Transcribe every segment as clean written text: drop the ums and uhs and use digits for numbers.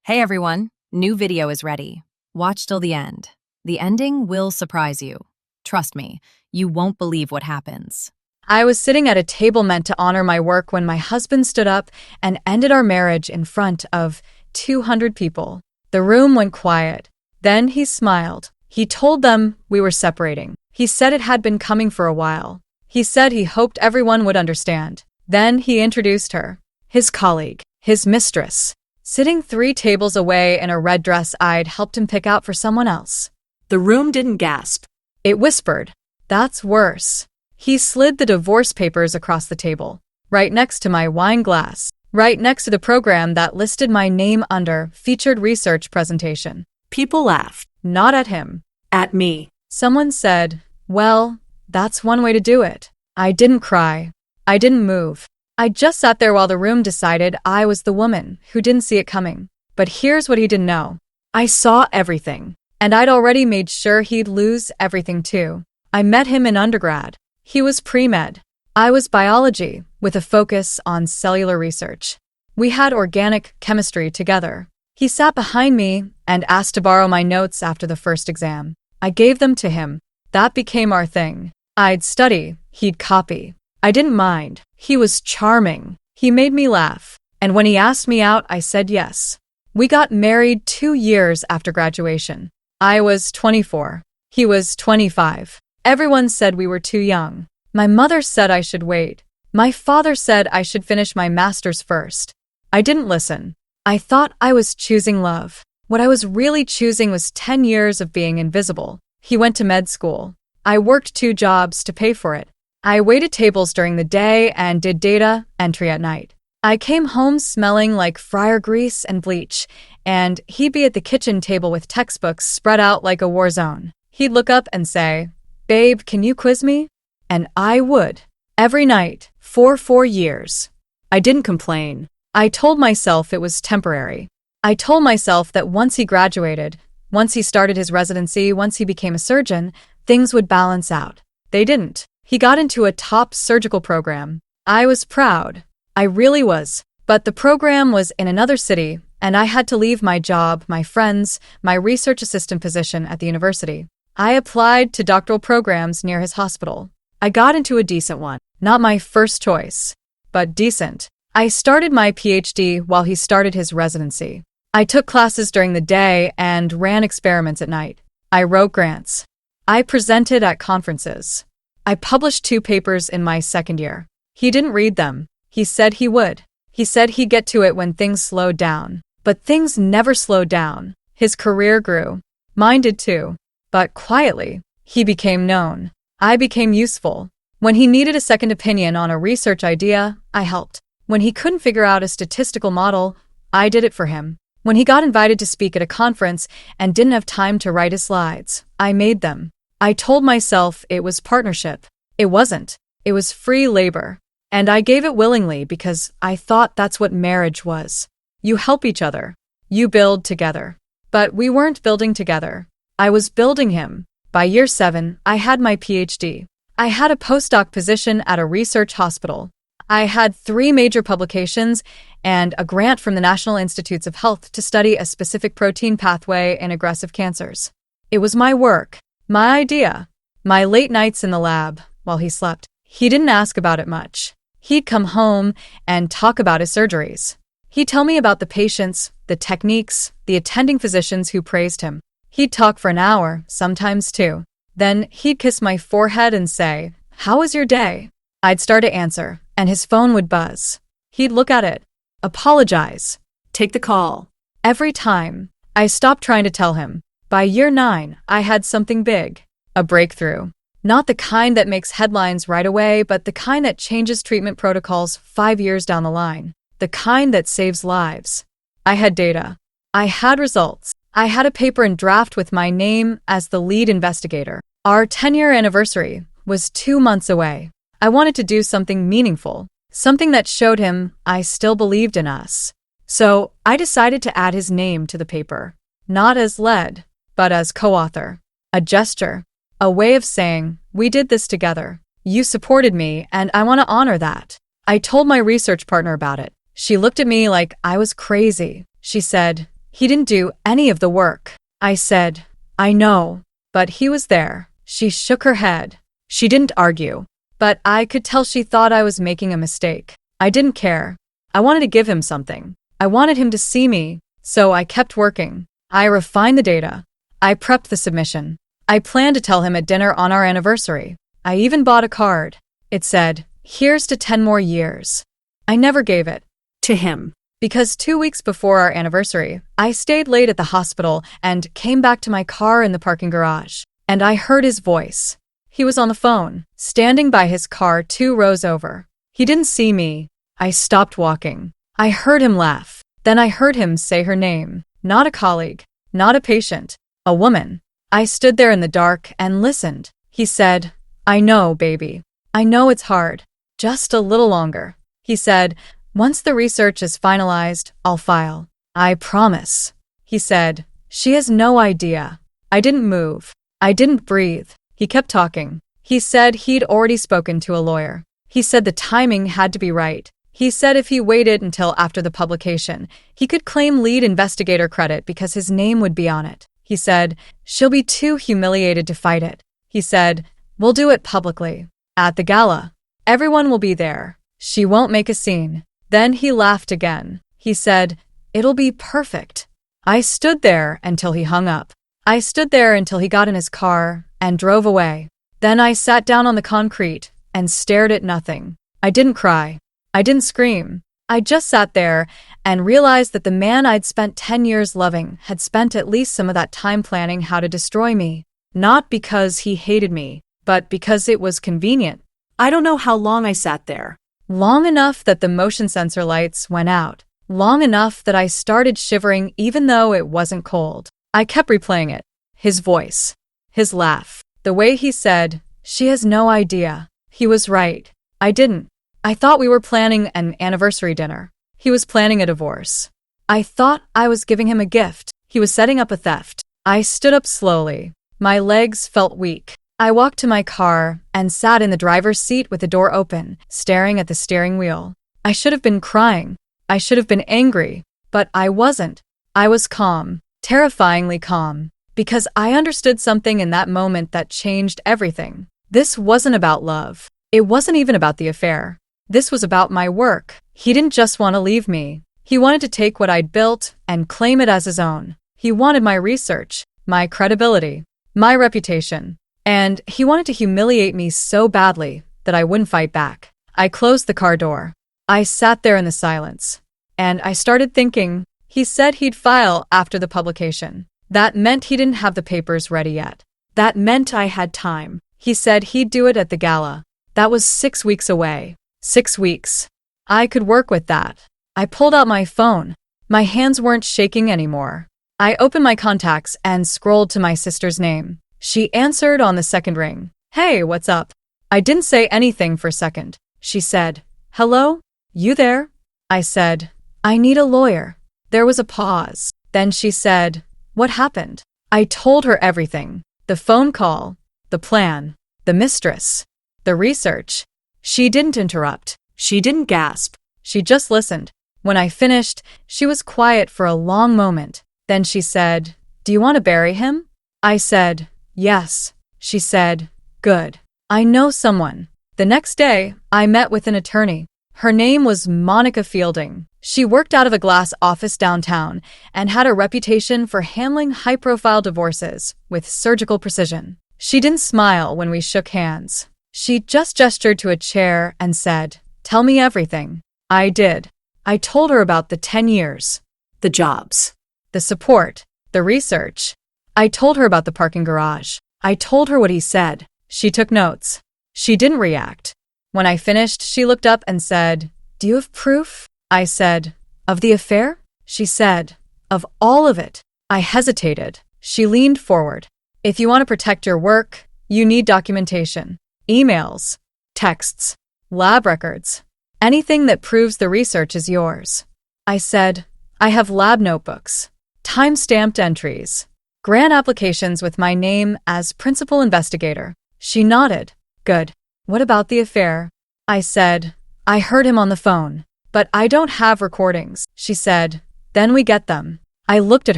Hey everyone, new video is ready. Watch till the end. The ending will surprise you. Trust me, you won't believe what happens. I was sitting at a table meant to honor my work when my husband stood up and ended our marriage in front of 200 people. The room went quiet. Then he smiled. He told them we were separating. He said it had been coming for a while. He said he hoped everyone would understand. Then he introduced her, his colleague, his mistress. Sitting 3 tables away in a red dress, I'd helped him pick out for someone else. The room didn't gasp. It whispered, "That's worse." He slid the divorce papers across the table, right next to my wine glass, right next to the program that listed my name under featured research presentation. People laughed. Not at him. At me. Someone said, "Well, that's one way to do it." I didn't cry. I didn't move. I just sat there while the room decided I was the woman who didn't see it coming. But here's what he didn't know. I saw everything, and I'd already made sure he'd lose everything too. I met him in undergrad. He was pre-med. I was biology, with a focus on cellular research. We had organic chemistry together. He sat behind me and asked to borrow my notes after the first exam. I gave them to him. That became our thing. I'd study, he'd copy. I didn't mind. He was charming. He made me laugh. And when he asked me out, I said yes. We got married 2 years after graduation. I was 24. He was 25. Everyone said we were too young. My mother said I should wait. My father said I should finish my master's first. I didn't listen. I thought I was choosing love. What I was really choosing was 10 years of being invisible. He went to med school. I worked 2 jobs to pay for it. I waited tables during the day and did data entry at night. I came home smelling like fryer grease and bleach, and he'd be at the kitchen table with textbooks spread out like a war zone. He'd look up and say, "Babe, can you quiz me?" And I would. Every night, for 4 years. I didn't complain. I told myself it was temporary. I told myself that once he graduated, once he started his residency, once he became a surgeon, things would balance out. They didn't. He got into a top surgical program. I was proud. I really was. But the program was in another city, and I had to leave my job, my friends, my research assistant position at the university. I applied to doctoral programs near his hospital. I got into a decent one. Not my first choice, but decent. I started my PhD while he started his residency. I took classes during the day and ran experiments at night. I wrote grants. I presented at conferences. I published 2 papers in my second year. He didn't read them. He said he would. He said he'd get to it when things slowed down. But things never slowed down. His career grew. Mine did too. But quietly, he became known. I became useful. When he needed a second opinion on a research idea, I helped. When he couldn't figure out a statistical model, I did it for him. When he got invited to speak at a conference and didn't have time to write his slides, I made them. I told myself it was partnership. It wasn't. It was free labor. And I gave it willingly because I thought that's what marriage was. You help each other. You build together. But we weren't building together. I was building him. By year 7, I had my PhD. I had a postdoc position at a research hospital. I had 3 major publications and a grant from the National Institutes of Health to study a specific protein pathway in aggressive cancers. It was my work. My idea. My late nights in the lab while he slept. He didn't ask about it much. He'd come home and talk about his surgeries. He'd tell me about the patients, the techniques, the attending physicians who praised him. He'd talk for an hour, sometimes 2. Then he'd kiss my forehead and say, "How was your day?" I'd start to answer, and his phone would buzz. He'd look at it, apologize, Take the call. Every time. I stopped trying to tell him. By year 9, I had something big. A breakthrough. Not the kind that makes headlines right away, but the kind that changes treatment protocols 5 years down the line. The kind that saves lives. I had data. I had results. I had a paper in draft with my name as the lead investigator. Our 10-year anniversary was 2 months away. I wanted to do something meaningful, something that showed him I still believed in us. So I decided to add his name to the paper, not as lead, but as co-author. A gesture, a way of saying, we did this together. You supported me, and I want to honor that. I told my research partner about it. She looked at me like I was crazy. She said, He didn't do any of the work. I said, I know, but he was there. She shook her head. She didn't argue, but I could tell she thought I was making a mistake. I didn't care. I wanted to give him something. I wanted him to see me, so I kept working. I refined the data. I prepped the submission. I planned to tell him at dinner on our anniversary. I even bought a card. It said, "Here's to 10 more years." I never gave it. To him. Because 2 weeks before our anniversary, I stayed late at the hospital and came back to my car in the parking garage. And I heard his voice. He was on the phone, standing by his car 2 rows over. He didn't see me. I stopped walking. I heard him laugh. Then I heard him say her name. Not a colleague, not a patient, a woman. I stood there in the dark and listened. He said, "I know, baby. I know it's hard. Just a little longer." He said, "Once the research is finalized, I'll file. I promise." He said, "She has no idea." I didn't move. I didn't breathe. He kept talking. He said he'd already spoken to a lawyer. He said the timing had to be right. He said if he waited until after the publication, he could claim lead investigator credit because his name would be on it. He said, "She'll be too humiliated to fight it." He said, "We'll do it publicly. At the gala. Everyone will be there. She won't make a scene." Then he laughed again. He said, "It'll be perfect." I stood there until he hung up. I stood there until he got in his car and drove away. Then I sat down on the concrete and stared at nothing. I didn't cry. I didn't scream. I just sat there and realized that the man I'd spent 10 years loving had spent at least some of that time planning how to destroy me. Not because he hated me, but because it was convenient. I don't know how long I sat there. Long enough that the motion sensor lights went out. Long enough that I started shivering even though it wasn't cold. I kept replaying it. His voice. His laugh. The way he said, "She has no idea." He was right. I didn't. I thought we were planning an anniversary dinner. He was planning a divorce. I thought I was giving him a gift. He was setting up a theft. I stood up slowly. My legs felt weak. I walked to my car and sat in the driver's seat with the door open, staring at the steering wheel. I should have been crying. I should have been angry, but I wasn't. I was calm, terrifyingly calm, because I understood something in that moment that changed everything. This wasn't about love. It wasn't even about the affair. This was about my work. He didn't just want to leave me. He wanted to take what I'd built and claim it as his own. He wanted my research, my credibility, my reputation. And he wanted to humiliate me so badly that I wouldn't fight back. I closed the car door. I sat there in the silence. And I started thinking, he said he'd file after the publication. That meant he didn't have the papers ready yet. That meant I had time. He said he'd do it at the gala. That was 6 weeks away. 6 weeks. I could work with that. I pulled out my phone. My hands weren't shaking anymore. I opened my contacts and scrolled to my sister's name. She answered on the second ring. "Hey, what's up?" I didn't say anything for a second. She said, "Hello? You there?" I said, "I need a lawyer." There was a pause. Then she said, "What happened?" I told her everything. The phone call, the plan, the mistress, the research. She didn't interrupt. She didn't gasp. She just listened. When I finished, she was quiet for a long moment. Then she said, "Do you want to bury him?" I said, "Yes." She said, "Good. I know someone." The next day, I met with an attorney. Her name was Monica Fielding. She worked out of a glass office downtown and had a reputation for handling high-profile divorces with surgical precision. She didn't smile when we shook hands. She just gestured to a chair and said, "Tell me everything." I did. I told her about the 10 years. The jobs. The support. The research. I told her about the parking garage. I told her what he said. She took notes. She didn't react. When I finished, she looked up and said, "Do you have proof?" I said, "Of the affair?" She said, "Of all of it." I hesitated. She leaned forward. "If you want to protect your work, you need documentation. Emails, texts, lab records. Anything that proves the research is yours." I said, "I have lab notebooks, time-stamped entries, grant applications with my name as principal investigator." She nodded. "Good. What about the affair?" I said, "I heard him on the phone, but I don't have recordings." She said, "Then we get them." I looked at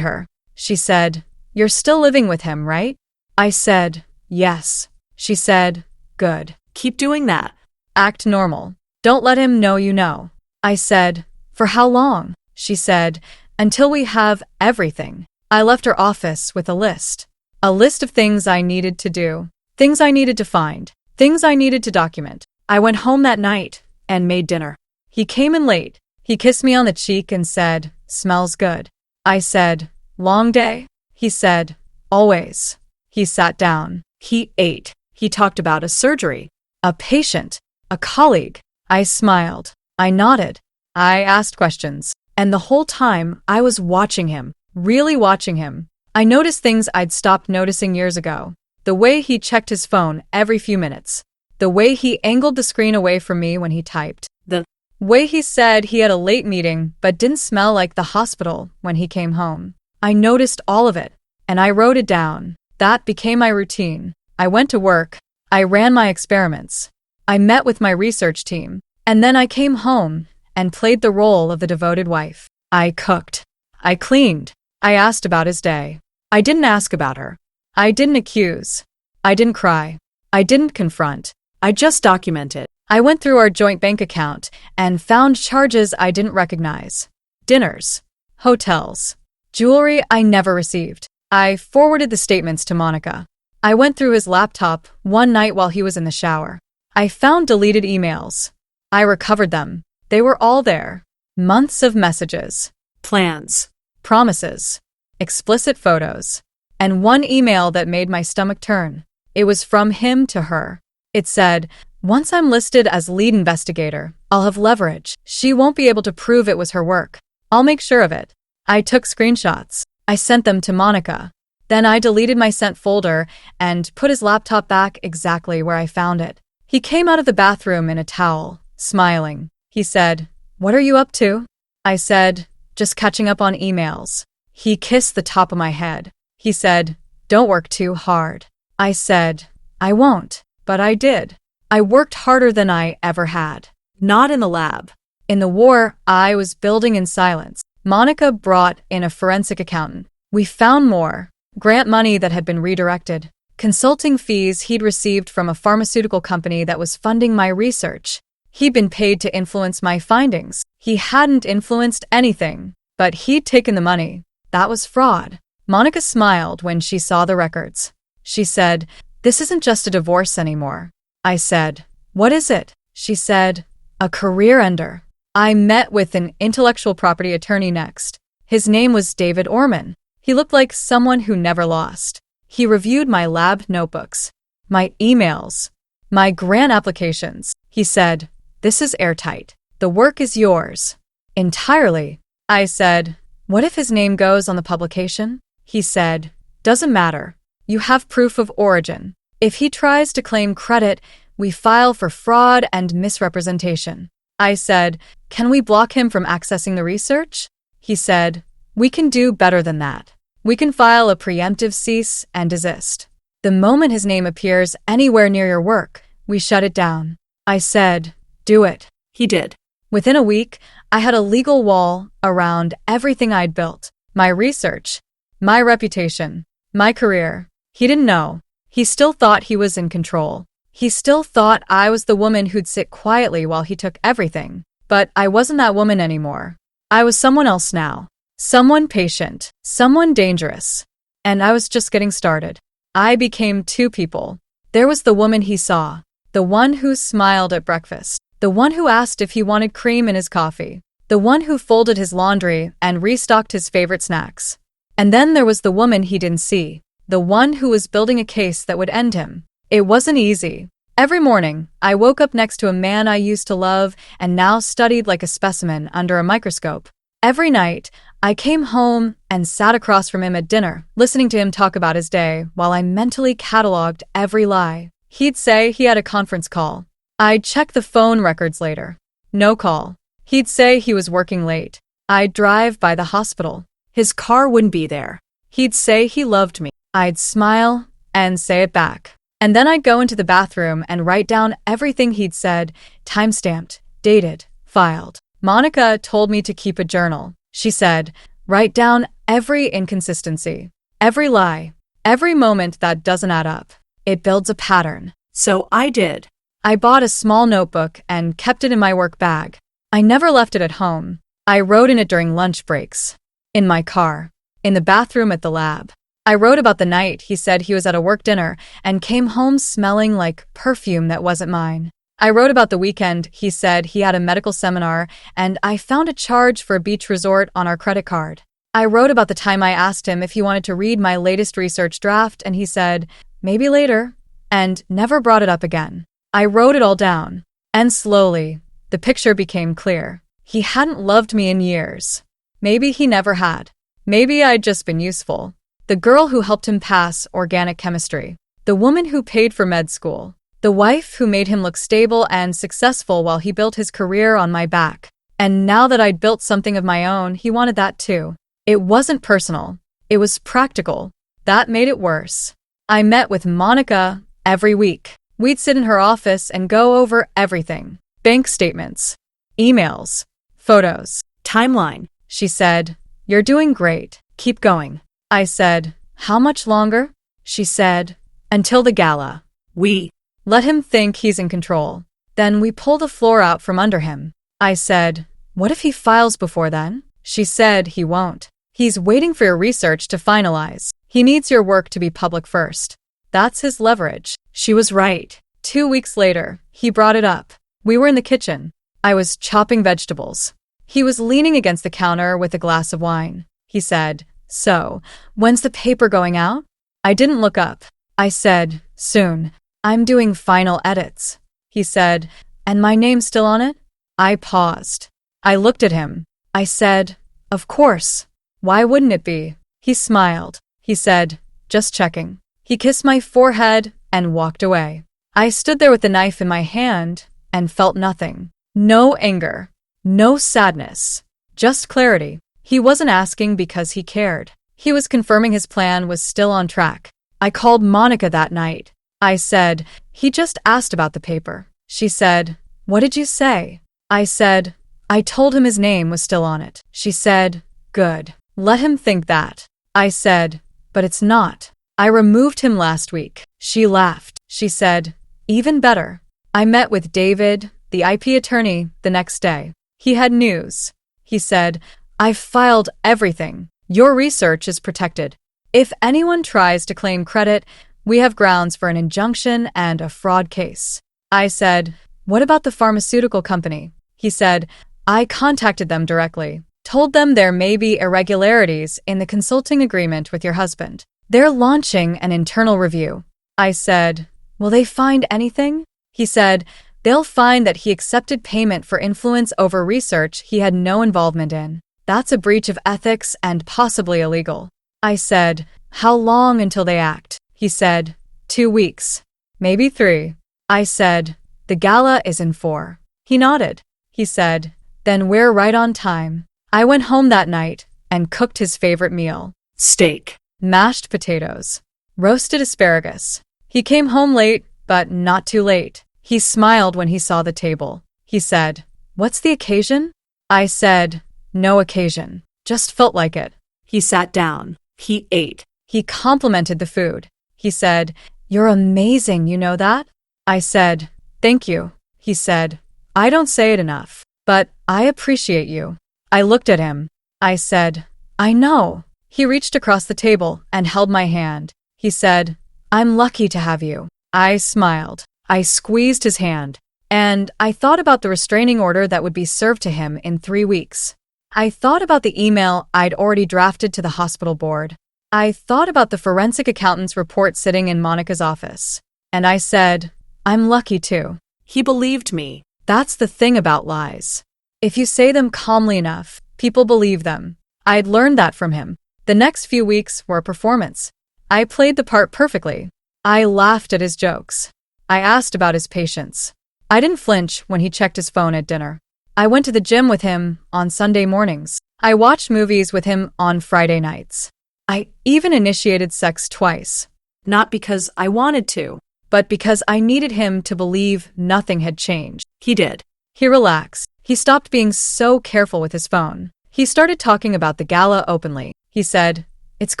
her. She said, "You're still living with him, right?" I said, "Yes." She said, "Good. Keep doing that. Act normal. Don't let him know you know." I said, "For how long?" She said, "Until we have everything." I left her office with a list. A list of things I needed to do, things I needed to find, things I needed to document. I went home that night and made dinner. He came in late. He kissed me on the cheek and said, "Smells good." I said, "Long day?" He said, "Always." He sat down. He ate. He talked about a surgery, a patient, a colleague. I smiled. I nodded. I asked questions. And the whole time, I was watching him, really watching him. I noticed things I'd stopped noticing years ago. The way he checked his phone every few minutes. The way he angled the screen away from me when he typed. The way he said he had a late meeting but didn't smell like the hospital when he came home. I noticed all of it, and I wrote it down. That became my routine. I went to work. I ran my experiments. I met with my research team. And then I came home and played the role of the devoted wife. I cooked. I cleaned. I asked about his day. I didn't ask about her. I didn't accuse. I didn't cry. I didn't confront. I just documented. I went through our joint bank account and found charges I didn't recognize. Dinners, hotels, jewelry I never received. I forwarded the statements to Monica. I went through his laptop one night while he was in the shower. I found deleted emails. I recovered them. They were all there. Months of messages, Plans. promises, explicit photos, and one email that made my stomach turn. It was from him to her. It said, "Once I'm listed as lead investigator, I'll have leverage. She won't be able to prove it was her work. I'll make sure of it." I took screenshots. I sent them to Monica. Then I deleted my sent folder and put his laptop back exactly where I found it. He came out of the bathroom in a towel, smiling. He said, "What are you up to?" I said, "Just catching up on emails." He kissed the top of my head. He said, "Don't work too hard." I said, "I won't," but I did. I worked harder than I ever had. Not in the lab. In the war, I was building in silence. Monica brought in a forensic accountant. We found more. Grant money that had been redirected. Consulting fees he'd received from a pharmaceutical company that was funding my research. He'd been paid to influence my findings. He hadn't influenced anything, but he'd taken the money. That was fraud. Monica smiled when she saw the records. She said, "This isn't just a divorce anymore." I said, "What is it?" She said, "A career ender." I met with an intellectual property attorney next. His name was David Orman. He looked like someone who never lost. He reviewed my lab notebooks, my emails, my grant applications. He said, "This is airtight. The work is yours." Entirely. I said, "What if his name goes on the publication?" He said, "Doesn't matter. You have proof of origin. If he tries to claim credit, we file for fraud and misrepresentation." I said, "Can we block him from accessing the research?" He said, "We can do better than that. We can file a preemptive cease and desist. The moment his name appears anywhere near your work, we shut it down." I said, "Do it." He did. Within a week, I had a legal wall around everything I'd built. My research, my reputation, my career. He didn't know. He still thought he was in control. He still thought I was the woman who'd sit quietly while he took everything. But I wasn't that woman anymore. I was someone else now. Someone patient. Someone dangerous. And I was just getting started. I became two people. There was the woman he saw. The one who smiled at breakfast. The one who asked if he wanted cream in his coffee. The one who folded his laundry and restocked his favorite snacks. And then there was the woman he didn't see. The one who was building a case that would end him. It wasn't easy. Every morning, I woke up next to a man I used to love and now studied like a specimen under a microscope. Every night, I came home and sat across from him at dinner, listening to him talk about his day while I mentally cataloged every lie. He'd say he had a conference call. I'd check the phone records later. No call. He'd say he was working late. I'd drive by the hospital. His car wouldn't be there. He'd say he loved me. I'd smile and say it back. And then I'd go into the bathroom and write down everything he'd said, time-stamped, dated, filed. Monica told me to keep a journal. She said, "Write down Every inconsistency, every lie, every moment that doesn't add up. It builds a pattern. So I did. I bought a small notebook and kept it in my work bag. I never left it at home. I wrote in it during lunch breaks, in my car, in the bathroom at the lab. I wrote about the night he said he was at a work dinner and came home smelling like perfume that wasn't mine. I wrote about the weekend he said he had a medical seminar and I found a charge for a beach resort on our credit card. I wrote about the time I asked him if he wanted to read my latest research draft and he said, maybe later, and never brought it up again. I wrote it all down, and slowly, the picture became clear. He hadn't loved me in years. Maybe he never had. Maybe I'd just been useful. The girl who helped him pass organic chemistry. The woman who paid for med school. The wife who made him look stable and successful while he built his career on my back. And now that I'd built something of my own, he wanted that too. It wasn't personal. It was practical. That made it worse. I met with Monica every week. We'd sit in her office and go over everything. Bank statements, emails, photos, Timeline. She said, "You're doing great. Keep going." I said, "How much longer?" She said, "Until the gala." We. Let him think he's in control. Then we pull the floor out from under him. I said, "What if he files before then?" She said he won't. He's waiting for your research to finalize. He needs your work to be public first. That's his leverage. She was right. 2 weeks later, he brought it up. We were in the kitchen. I was chopping vegetables. He was leaning against the counter with a glass of wine. He said, "So, when's the paper going out?" I didn't look up. I said, "Soon. I'm doing final edits." He said, "And my name's still on it?" I paused. I looked at him. I said, "Of course. Why wouldn't it be?" He smiled. He said, "Just checking." He kissed my forehead and walked away. I stood there with the knife in my hand and felt nothing. No anger. No sadness. Just clarity. He wasn't asking because he cared. He was confirming his plan was still on track. I called Monica that night. I said, "He just asked about the paper." She said, "What did you say?" I said, "I told him his name was still on it." She said, "Good. Let him think that." I said, "But it's not. I removed him last week." She laughed. She said, "Even better." I met with David, the IP attorney, the next day. He had news. He said, "I've filed everything. Your research is protected. If anyone tries to claim credit, we have grounds for an injunction and a fraud case." I said, "What about the pharmaceutical company?" He said, "I contacted them directly, told them there may be irregularities in the consulting agreement with your husband. They're launching an internal review." I said, "Will they find anything?" He said, "They'll find that he accepted payment for influence over research he had no involvement in. That's a breach of ethics and possibly illegal." I said, "How long until they act?" He said, 2 weeks. Maybe 3. I said, "The gala is in 4. He nodded. He said, "Then we're right on time." I went home that night and cooked his favorite meal. Steak. Mashed potatoes. Roasted asparagus. He came home late, but not too late. He smiled when he saw the table. He said, "What's the occasion?" I said, "No occasion. Just felt like it." He sat down. He ate. He complimented the food. He said, "You're amazing, you know that?" I said, "Thank you." He said, "I don't say it enough, but I appreciate you." I looked at him. I said, "I know." He reached across the table and held my hand. He said, "I'm lucky to have you." I smiled. I squeezed his hand. And I thought about the restraining order that would be served to him in 3 weeks. I thought about the email I'd already drafted to the hospital board. I thought about the forensic accountant's report sitting in Monica's office. And I said, "I'm lucky too." He believed me. That's the thing about lies. If you say them calmly enough, people believe them. I'd learned that from him. The next few weeks were a performance. I played the part perfectly. I laughed at his jokes. I asked about his patience. I didn't flinch when he checked his phone at dinner. I went to the gym with him on Sunday mornings. I watched movies with him on Friday nights. I even initiated sex twice. Not because I wanted to, but because I needed him to believe nothing had changed. He did. He relaxed. He stopped being so careful with his phone. He started talking about the gala openly. He said, "It's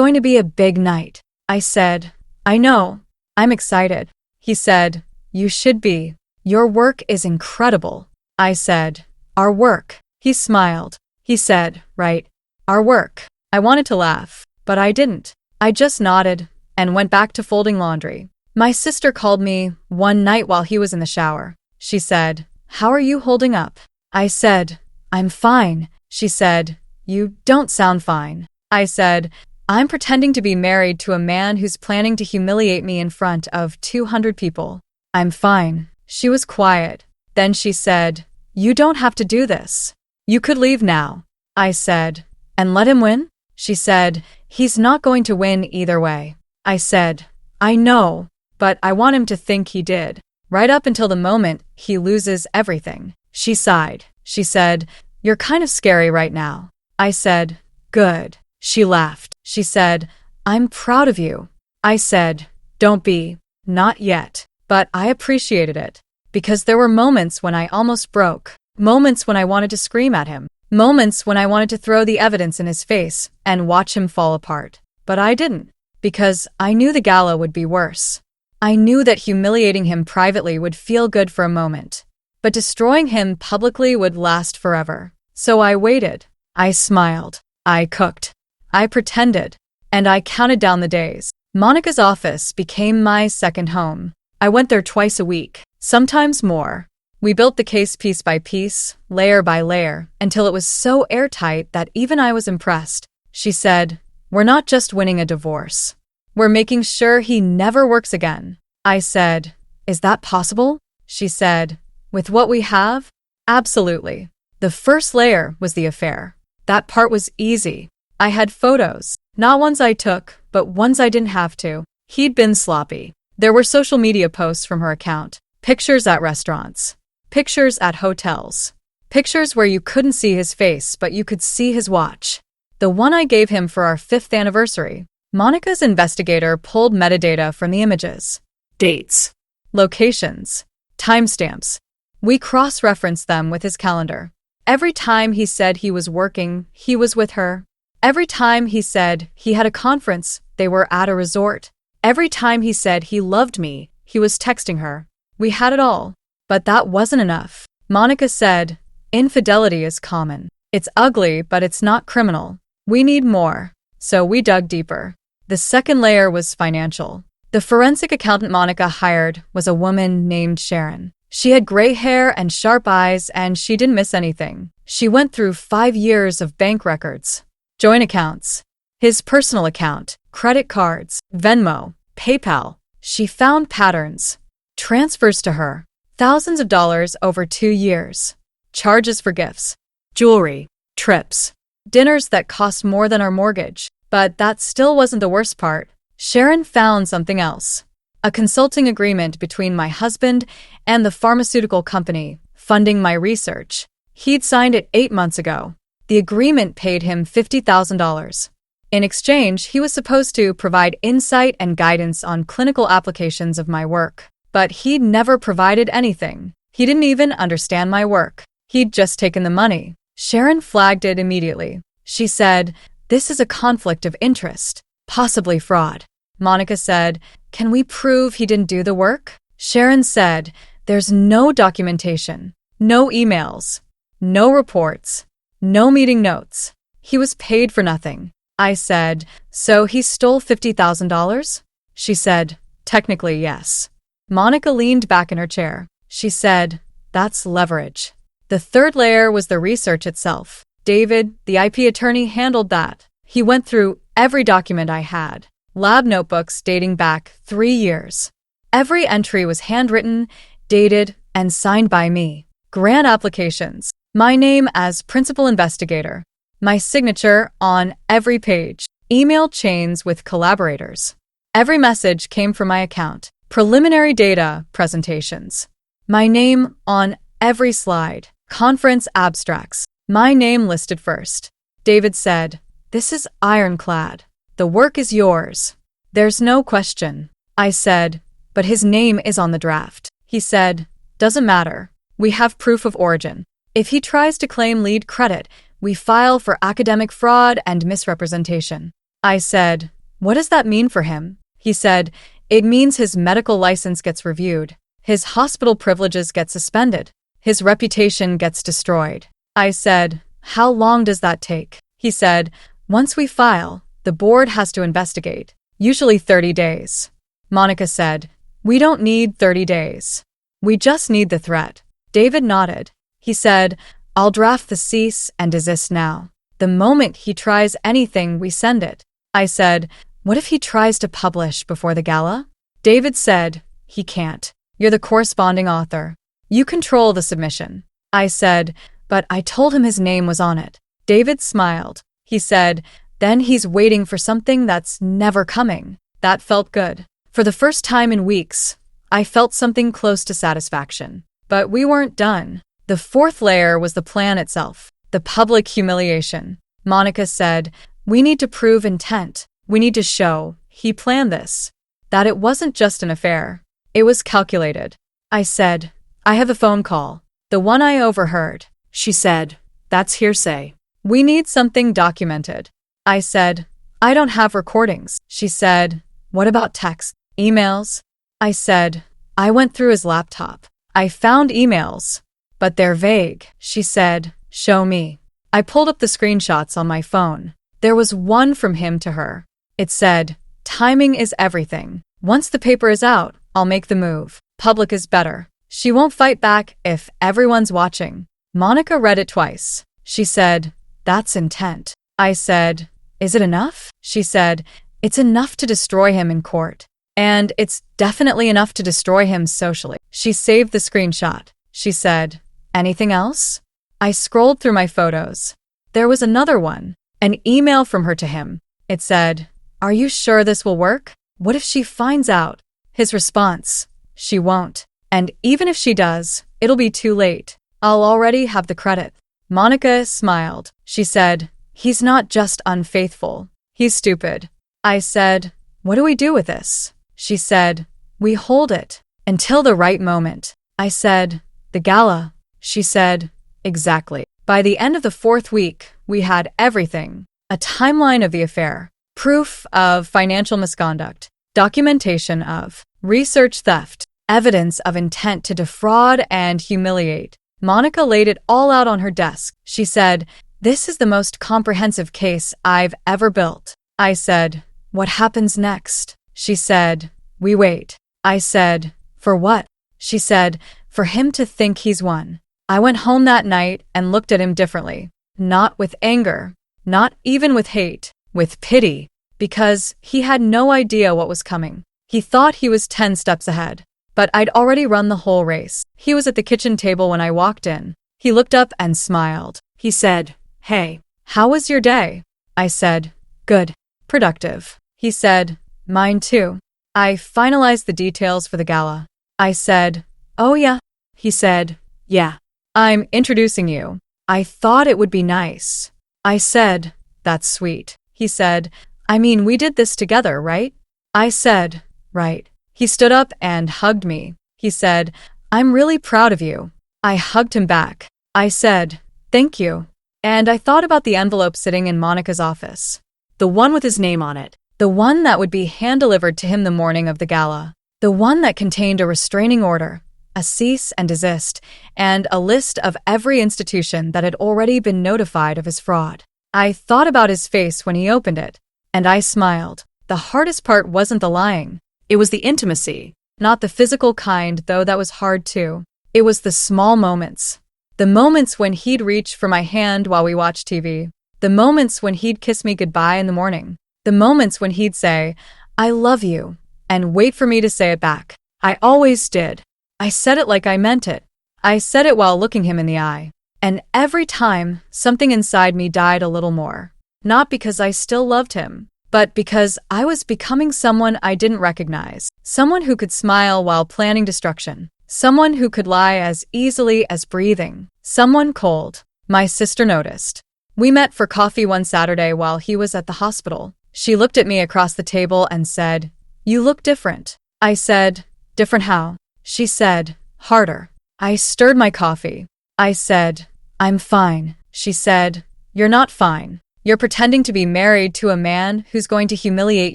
going to be a big night." I said, "I know. I'm excited." He said, "You should be. Your work is incredible." I said, "Our work." He smiled. He said, "Right. Our work." I wanted to laugh, but I didn't. I just nodded and went back to folding laundry. My sister called me one night while he was in the shower. She said, "How are you holding up?" I said, "I'm fine." She said, "You don't sound fine." I said, "I'm pretending to be married to a man who's planning to humiliate me in front of 200 people. I'm fine." She was quiet. Then she said, "You don't have to do this. You could leave now." I said, "And let him win?" She said, "He's not going to win either way." I said, "I know, but I want him to think he did. Right up until the moment he loses everything." She sighed. She said, "You're kind of scary right now." I said, "Good." She laughed. She said, "I'm proud of you." I said, "Don't be. Not yet." But I appreciated it. Because there were moments when I almost broke. Moments when I wanted to scream at him. Moments when I wanted to throw the evidence in his face and watch him fall apart. But I didn't. Because I knew the gala would be worse. I knew that humiliating him privately would feel good for a moment. But destroying him publicly would last forever. So I waited. I smiled. I cooked. I pretended. And I counted down the days. Monica's office became my second home. I went there twice a week, sometimes more. We built the case piece by piece, layer by layer, until it was so airtight that even I was impressed. She said, "We're not just winning a divorce. We're making sure he never works again." I said, "Is that possible?" She said, "With what we have? Absolutely." The first layer was the affair. That part was easy. I had photos, not ones I took, but ones I didn't have to. He'd been sloppy. There were social media posts from her account, pictures at restaurants, pictures at hotels, pictures where you couldn't see his face, but you could see his watch. The one I gave him for our 5th anniversary. Monica's investigator pulled metadata from the images. Dates, locations, timestamps. We cross-referenced them with his calendar. Every time he said he was working, he was with her. Every time he said he had a conference, they were at a resort. Every time he said he loved me, he was texting her. We had it all. But that wasn't enough. Monica said, "Infidelity is common. It's ugly, but it's not criminal. We need more." So we dug deeper. The second layer was financial. The forensic accountant Monica hired was a woman named Sharon. She had gray hair and sharp eyes, and she didn't miss anything. She went through 5 years of bank records, joint accounts, his personal account, credit cards, Venmo, PayPal. She found patterns. Transfers to her. Thousands of dollars over 2 years. Charges for gifts, jewelry, trips, dinners that cost more than our mortgage. But that still wasn't the worst part. Sharon found something else. A consulting agreement between my husband and the pharmaceutical company funding my research. He'd signed it 8 months ago. The agreement paid him $50,000. In exchange, he was supposed to provide insight and guidance on clinical applications of my work. But he'd never provided anything. He didn't even understand my work. He'd just taken the money. Sharon flagged it immediately. She said, "This is a conflict of interest, possibly fraud." Monica said, "Can we prove he didn't do the work?" Sharon said, "There's no documentation, no emails, no reports, no meeting notes. He was paid for nothing." I said, "So he stole $50,000? She said, "Technically, yes." Monica leaned back in her chair. She said, "That's leverage." The third layer was the research itself. David, the IP attorney, handled that. He went through every document I had. Lab notebooks dating back 3 years. Every entry was handwritten, dated, and signed by me. Grant applications. My name as principal investigator. My signature on every page. Email chains with collaborators. Every message came from my account. Preliminary data presentations. My name on every slide. Conference abstracts. My name listed first. David said, "This is ironclad. The work is yours. There's no question." I said, "But his name is on the draft." He said, "Doesn't matter. We have proof of origin. If he tries to claim lead credit, We file for academic fraud and misrepresentation. I said, what does that mean for him? He said, it means his medical license gets reviewed. His hospital privileges get suspended. His reputation gets destroyed. I said, how long does that take? He said, once we file, the board has to investigate. Usually 30 days. Monica said, we don't need 30 days. We just need the threat. David nodded. He said, I'll draft the cease and desist now. The moment he tries anything, we send it. I said, what if he tries to publish before the gala? David said, he can't. You're the corresponding author. You control the submission. I said, but I told him his name was on it. David smiled. He said, then he's waiting for something that's never coming. That felt good. For the first time in weeks, I felt something close to satisfaction. But we weren't done. The fourth layer was the plan itself, the public humiliation. Monica said, we need to prove intent. We need to show he planned this, that it wasn't just an affair. It was calculated. I said, I have a phone call, the one I overheard. She said, that's hearsay. We need something documented. I said, I don't have recordings. She said, what about text, emails? I said, I went through his laptop. I found emails, but they're vague. She said, show me. I pulled up the screenshots on my phone. There was one from him to her. It said, timing is everything. Once the paper is out, I'll make the move. Public is better. She won't fight back if everyone's watching. Monica read it twice. She said, that's intent. I said, is it enough? She said, it's enough to destroy him in court. And it's definitely enough to destroy him socially. She saved the screenshot. She said, anything else? I scrolled through my photos. There was another one, an email from her to him. It said, are you sure this will work? What if she finds out? His response, she won't. And even if she does, it'll be too late. I'll already have the credit. Monica smiled. She said, he's not just unfaithful. He's stupid. I said, what do we do with this? She said, we hold it until the right moment. I said, the gala. She said, exactly. By the end of the fourth week, we had everything. A timeline of the affair, proof of financial misconduct, documentation of research theft, evidence of intent to defraud and humiliate. Monica laid it all out on her desk. She said, this is the most comprehensive case I've ever built. I said, what happens next? She said, we wait. I said, for what? She said, for him to think he's won. I went home that night and looked at him differently. Not with anger, not even with hate, with pity, because he had no idea what was coming. He thought he was 10 steps ahead, but I'd already run the whole race. He was at the kitchen table when I walked in. He looked up and smiled. He said, hey, how was your day? I said, good, productive. He said, mine too. I finalized the details for the gala. I said, oh yeah. He said, yeah. I'm introducing you. I thought it would be nice. I said, that's sweet. He said, I mean, we did this together, right? I said, right. He stood up and hugged me. He said, I'm really proud of you. I hugged him back. I said, thank you. And I thought about the envelope sitting in Monica's office. The one with his name on it. The one that would be hand-delivered to him the morning of the gala. The one that contained a restraining order, a cease and desist, and a list of every institution that had already been notified of his fraud. I thought about his face when he opened it, and I smiled. The hardest part wasn't the lying. It was the intimacy. Not the physical kind, though that was hard too. It was the small moments. The moments when he'd reach for my hand while we watched TV. The moments when he'd kiss me goodbye in the morning. The moments when he'd say, I love you, and wait for me to say it back. I always did. I said it like I meant it. I said it while looking him in the eye. And every time, something inside me died a little more. Not because I still loved him, but because I was becoming someone I didn't recognize. Someone who could smile while planning destruction. Someone who could lie as easily as breathing. Someone cold. My sister noticed. We met for coffee one Saturday while he was at the hospital. She looked at me across the table and said, you look different. I said, different how? She said, harder. I stirred my coffee. I said, I'm fine. She said, You're not fine. You're pretending to be married to a man who's going to humiliate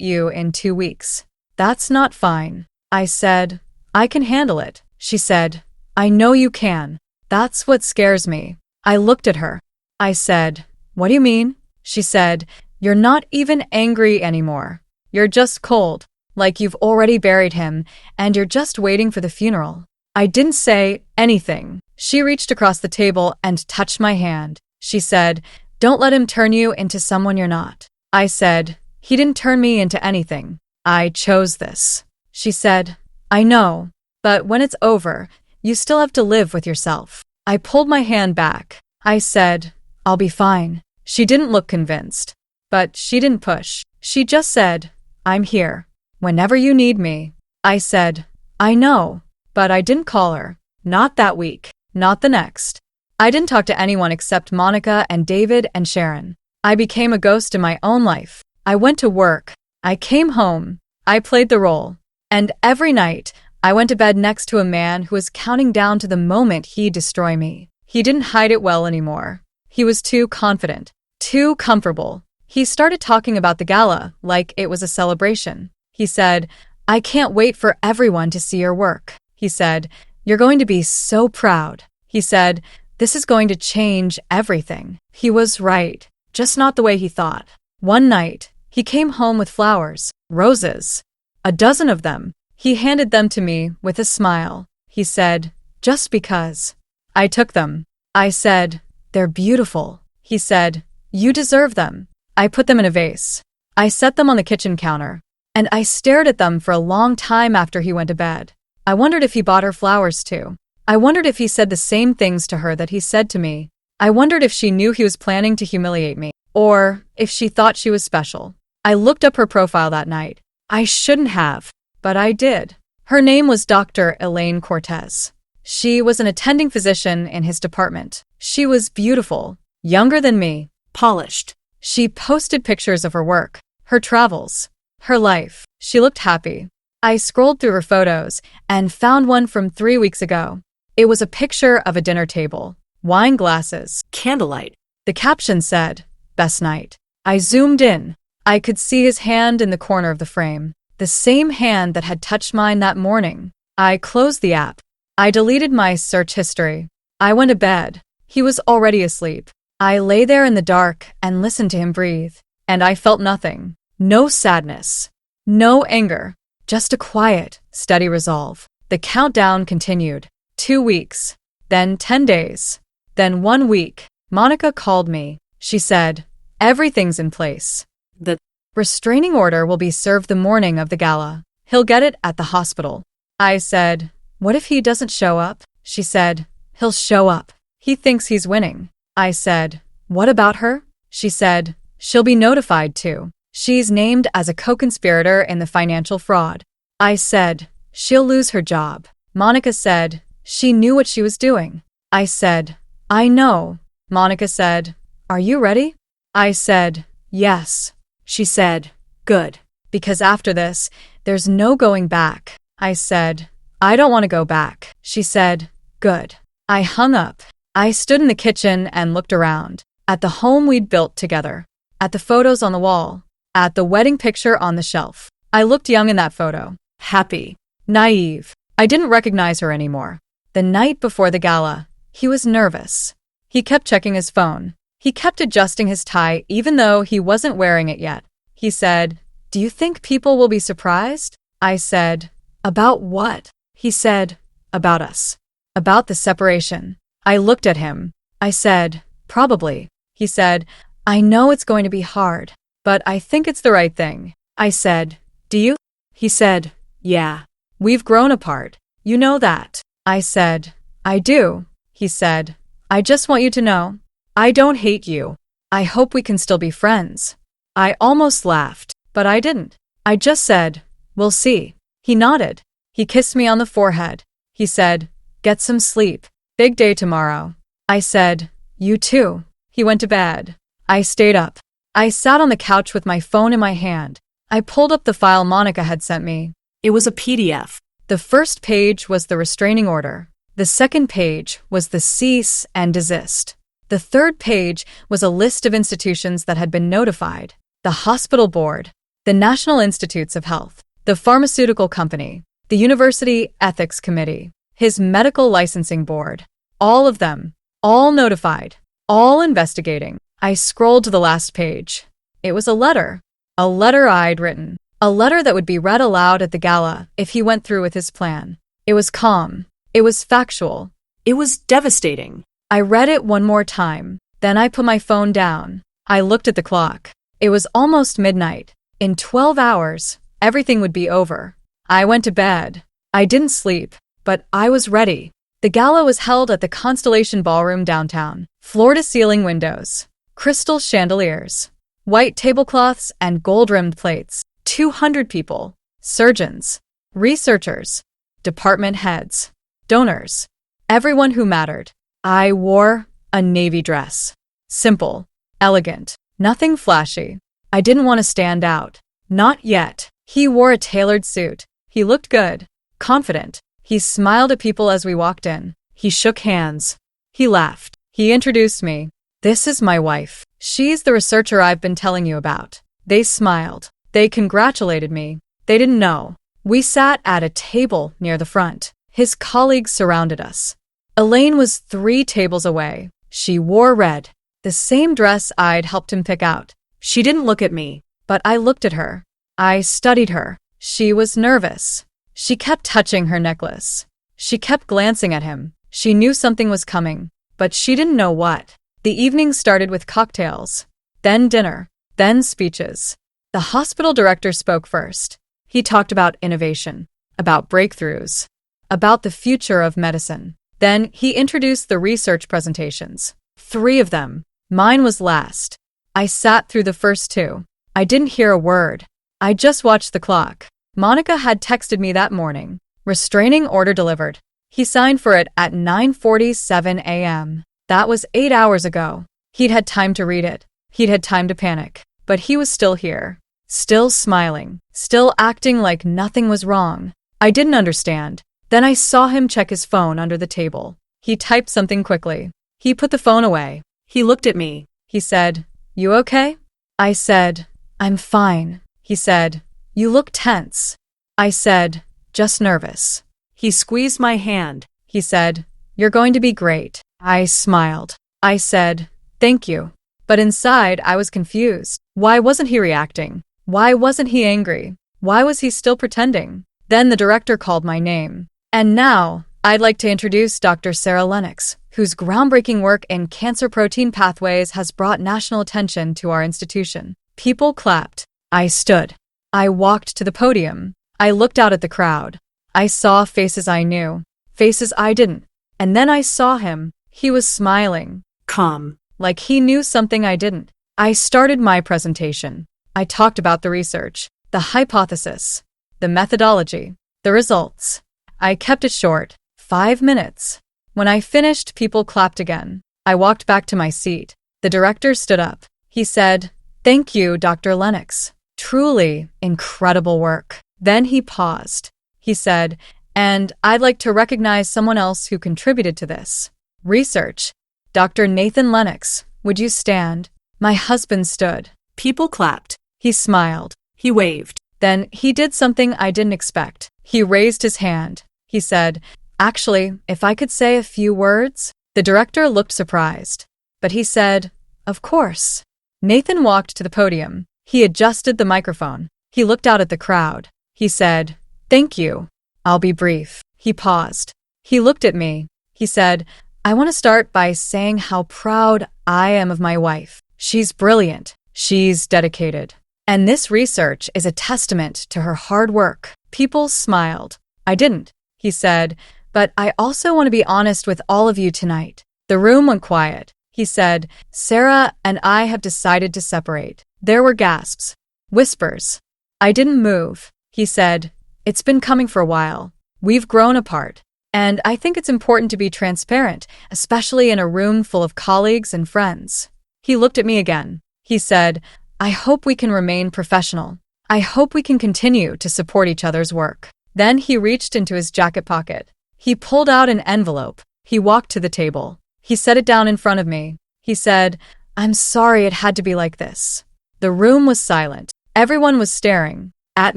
you in 2 weeks. That's not fine. I said, I can handle it. She said, I know you can. That's what scares me. I looked at her. I said, what do you mean? She said, you're not even angry anymore. You're just cold, like you've already buried him, and you're just waiting for the funeral. I didn't say anything. She reached across the table and touched my hand. She said, don't let him turn you into someone you're not. I said, he didn't turn me into anything. I chose this. She said, I know, but when it's over, you still have to live with yourself. I pulled my hand back. I said, I'll be fine. She didn't look convinced, but she didn't push. She just said, I'm here. Whenever you need me. I said, I know, but I didn't call her. Not that week. Not the next. I didn't talk to anyone except Monica and David and Sharon. I became a ghost in my own life. I went to work. I came home. I played the role. And every night, I went to bed next to a man who was counting down to the moment he'd destroy me. He didn't hide it well anymore. He was too confident, too comfortable. He started talking about the gala like it was a celebration. He said, I can't wait for everyone to see your work. He said, you're going to be so proud. He said, this is going to change everything. He was right, just not the way he thought. One night, he came home with flowers, roses, a dozen of them. He handed them to me with a smile. He said, just because. I took them. I said, they're beautiful. He said, you deserve them. I put them in a vase. I set them on the kitchen counter, and I stared at them for a long time after he went to bed. I wondered if he bought her flowers too. I wondered if he said the same things to her that he said to me. I wondered if she knew he was planning to humiliate me, or if she thought she was special. I looked up her profile that night. I shouldn't have, but I did. Her name was Dr. Elaine Cortez. She was an attending physician in his department. She was beautiful, younger than me, Polished. She posted pictures of her work, her travels, her life. She looked happy. I scrolled through her photos and found one from 3 weeks ago. It was a picture of a dinner table, wine glasses. Candlelight. The caption said, best night. I zoomed in. I could see his hand in the corner of the frame, the same hand that had touched mine that morning. I closed the app. I deleted my search history. I went to bed. He was already asleep. I lay there in the dark and listened to him breathe, and I felt nothing. No sadness. No anger. Just a quiet, steady resolve. The countdown continued. 2 weeks. Then 10 days. Then 1 week. Monica called me. She said, everything's in place. The restraining order will be served the morning of the gala. He'll get it at the hospital. I said, what if he doesn't show up? She said, he'll show up. He thinks he's winning. I said, what about her? She said, she'll be notified too. She's named as a co-conspirator in the financial fraud. I said, she'll lose her job. Monica said, she knew what she was doing. I said, I know. Monica said, are you ready? I said, yes. She said, good. Because after this, there's no going back. I said, I don't want to go back. She said, good. I hung up. I stood in the kitchen and looked around, at the home we'd built together, at the photos on the wall, at the wedding picture on the shelf. I looked young in that photo, happy, naive. I didn't recognize her anymore. The night before the gala, he was nervous. He kept checking his phone. He kept adjusting his tie even though he wasn't wearing it yet. He said, do you think people will be surprised? I said, about what? He said, about us. About the separation. I looked at him. I said, probably. He said, I know it's going to be hard, but I think it's the right thing. I said, do you? He said, yeah. We've grown apart. You know that. I said, I do. He said, I just want you to know, I don't hate you. I hope we can still be friends. I almost laughed, but I didn't. I just said, we'll see. He nodded. He kissed me on the forehead. He said, get some sleep. Big day tomorrow. I said, you too. He went to bed. I stayed up. I sat on the couch with my phone in my hand. I pulled up the file Monica had sent me. It was a PDF. The first page was the restraining order. The second page was the cease and desist. The third page was a list of institutions that had been notified: the hospital board, the National Institutes of Health, the pharmaceutical company, the University Ethics Committee, his medical licensing board. All of them, all notified, all investigating. I scrolled to the last page. It was a letter I'd written, a letter that would be read aloud at the gala if he went through with his plan. It was calm. It was factual. It was devastating. I read it one more time. Then I put my phone down. I looked at the clock. It was almost midnight. In 12 hours, everything would be over. I went to bed. I didn't sleep, but I was ready. The gala was held at the Constellation Ballroom downtown. Floor-to-ceiling windows, crystal chandeliers, white tablecloths and gold-rimmed plates. 200 people, surgeons, researchers, department heads, donors, everyone who mattered. I wore a navy dress. Simple, elegant, nothing flashy. I didn't want to stand out. Not yet. He wore a tailored suit. He looked good, confident. He smiled at people as we walked in. He shook hands. He laughed. He introduced me. This is my wife. She's the researcher I've been telling you about. They smiled. They congratulated me. They didn't know. We sat at a table near the front. His colleagues surrounded us. Elaine was 3 tables away. She wore red, the same dress I'd helped him pick out. She didn't look at me, but I looked at her. I studied her. She was nervous. She kept touching her necklace. She kept glancing at him. She knew something was coming, but she didn't know what. The evening started with cocktails, then dinner, then speeches. The hospital director spoke first. He talked about innovation, about breakthroughs, about the future of medicine. Then he introduced the research presentations. 3 of them. Mine was last. I sat through the first 2. I didn't hear a word. I just watched the clock. Monica had texted me that morning. Restraining order delivered. He signed for it at 9:47 a.m. That was 8 hours ago. He'd had time to read it. He'd had time to panic. But he was still here. Still smiling. Still acting like nothing was wrong. I didn't understand. Then I saw him check his phone under the table. He typed something quickly. He put the phone away. He looked at me. He said, "You okay?" I said, "I'm fine." He said, "You look tense." I said, "Just nervous." He squeezed my hand. He said, "You're going to be great." I smiled. I said, "Thank you." But inside, I was confused. Why wasn't he reacting? Why wasn't he angry? Why was he still pretending? Then the director called my name. And now, I'd like to introduce Dr. Sarah Lennox, whose groundbreaking work in cancer protein pathways has brought national attention to our institution. People clapped. I stood. I walked to the podium. I looked out at the crowd. I saw faces I knew, faces I didn't. And then I saw him. He was smiling. Calm. Like he knew something I didn't. I started my presentation. I talked about the research, the hypothesis, the methodology, the results. I kept it short, 5 minutes. When I finished, people clapped again. I walked back to my seat. The director stood up. He said, "Thank you, Dr. Lennox. Truly incredible work." Then he paused. He said, "And I'd like to recognize someone else who contributed to this research. Dr. Nathan Lennox, would you stand?" My husband stood. People clapped. He smiled. He waved. Then he did something I didn't expect. He raised his hand. He said, "Actually, if I could say a few words?" The director looked surprised. But he said, "Of course." Nathan walked to the podium. He adjusted the microphone. He looked out at the crowd. He said, "Thank you. I'll be brief." He paused. He looked at me. He said, "I want to start by saying how proud I am of my wife. She's brilliant. She's dedicated. And this research is a testament to her hard work." People smiled. I didn't. He said, "But I also want to be honest with all of you tonight." The room went quiet. He said, "Sarah and I have decided to separate." There were gasps, whispers. I didn't move. He said, "It's been coming for a while. We've grown apart. And I think it's important to be transparent, especially in a room full of colleagues and friends." He looked at me again. He said, "I hope we can remain professional. I hope we can continue to support each other's work." Then he reached into his jacket pocket. He pulled out an envelope. He walked to the table. He set it down in front of me. He said, "I'm sorry it had to be like this." The room was silent. Everyone was staring. At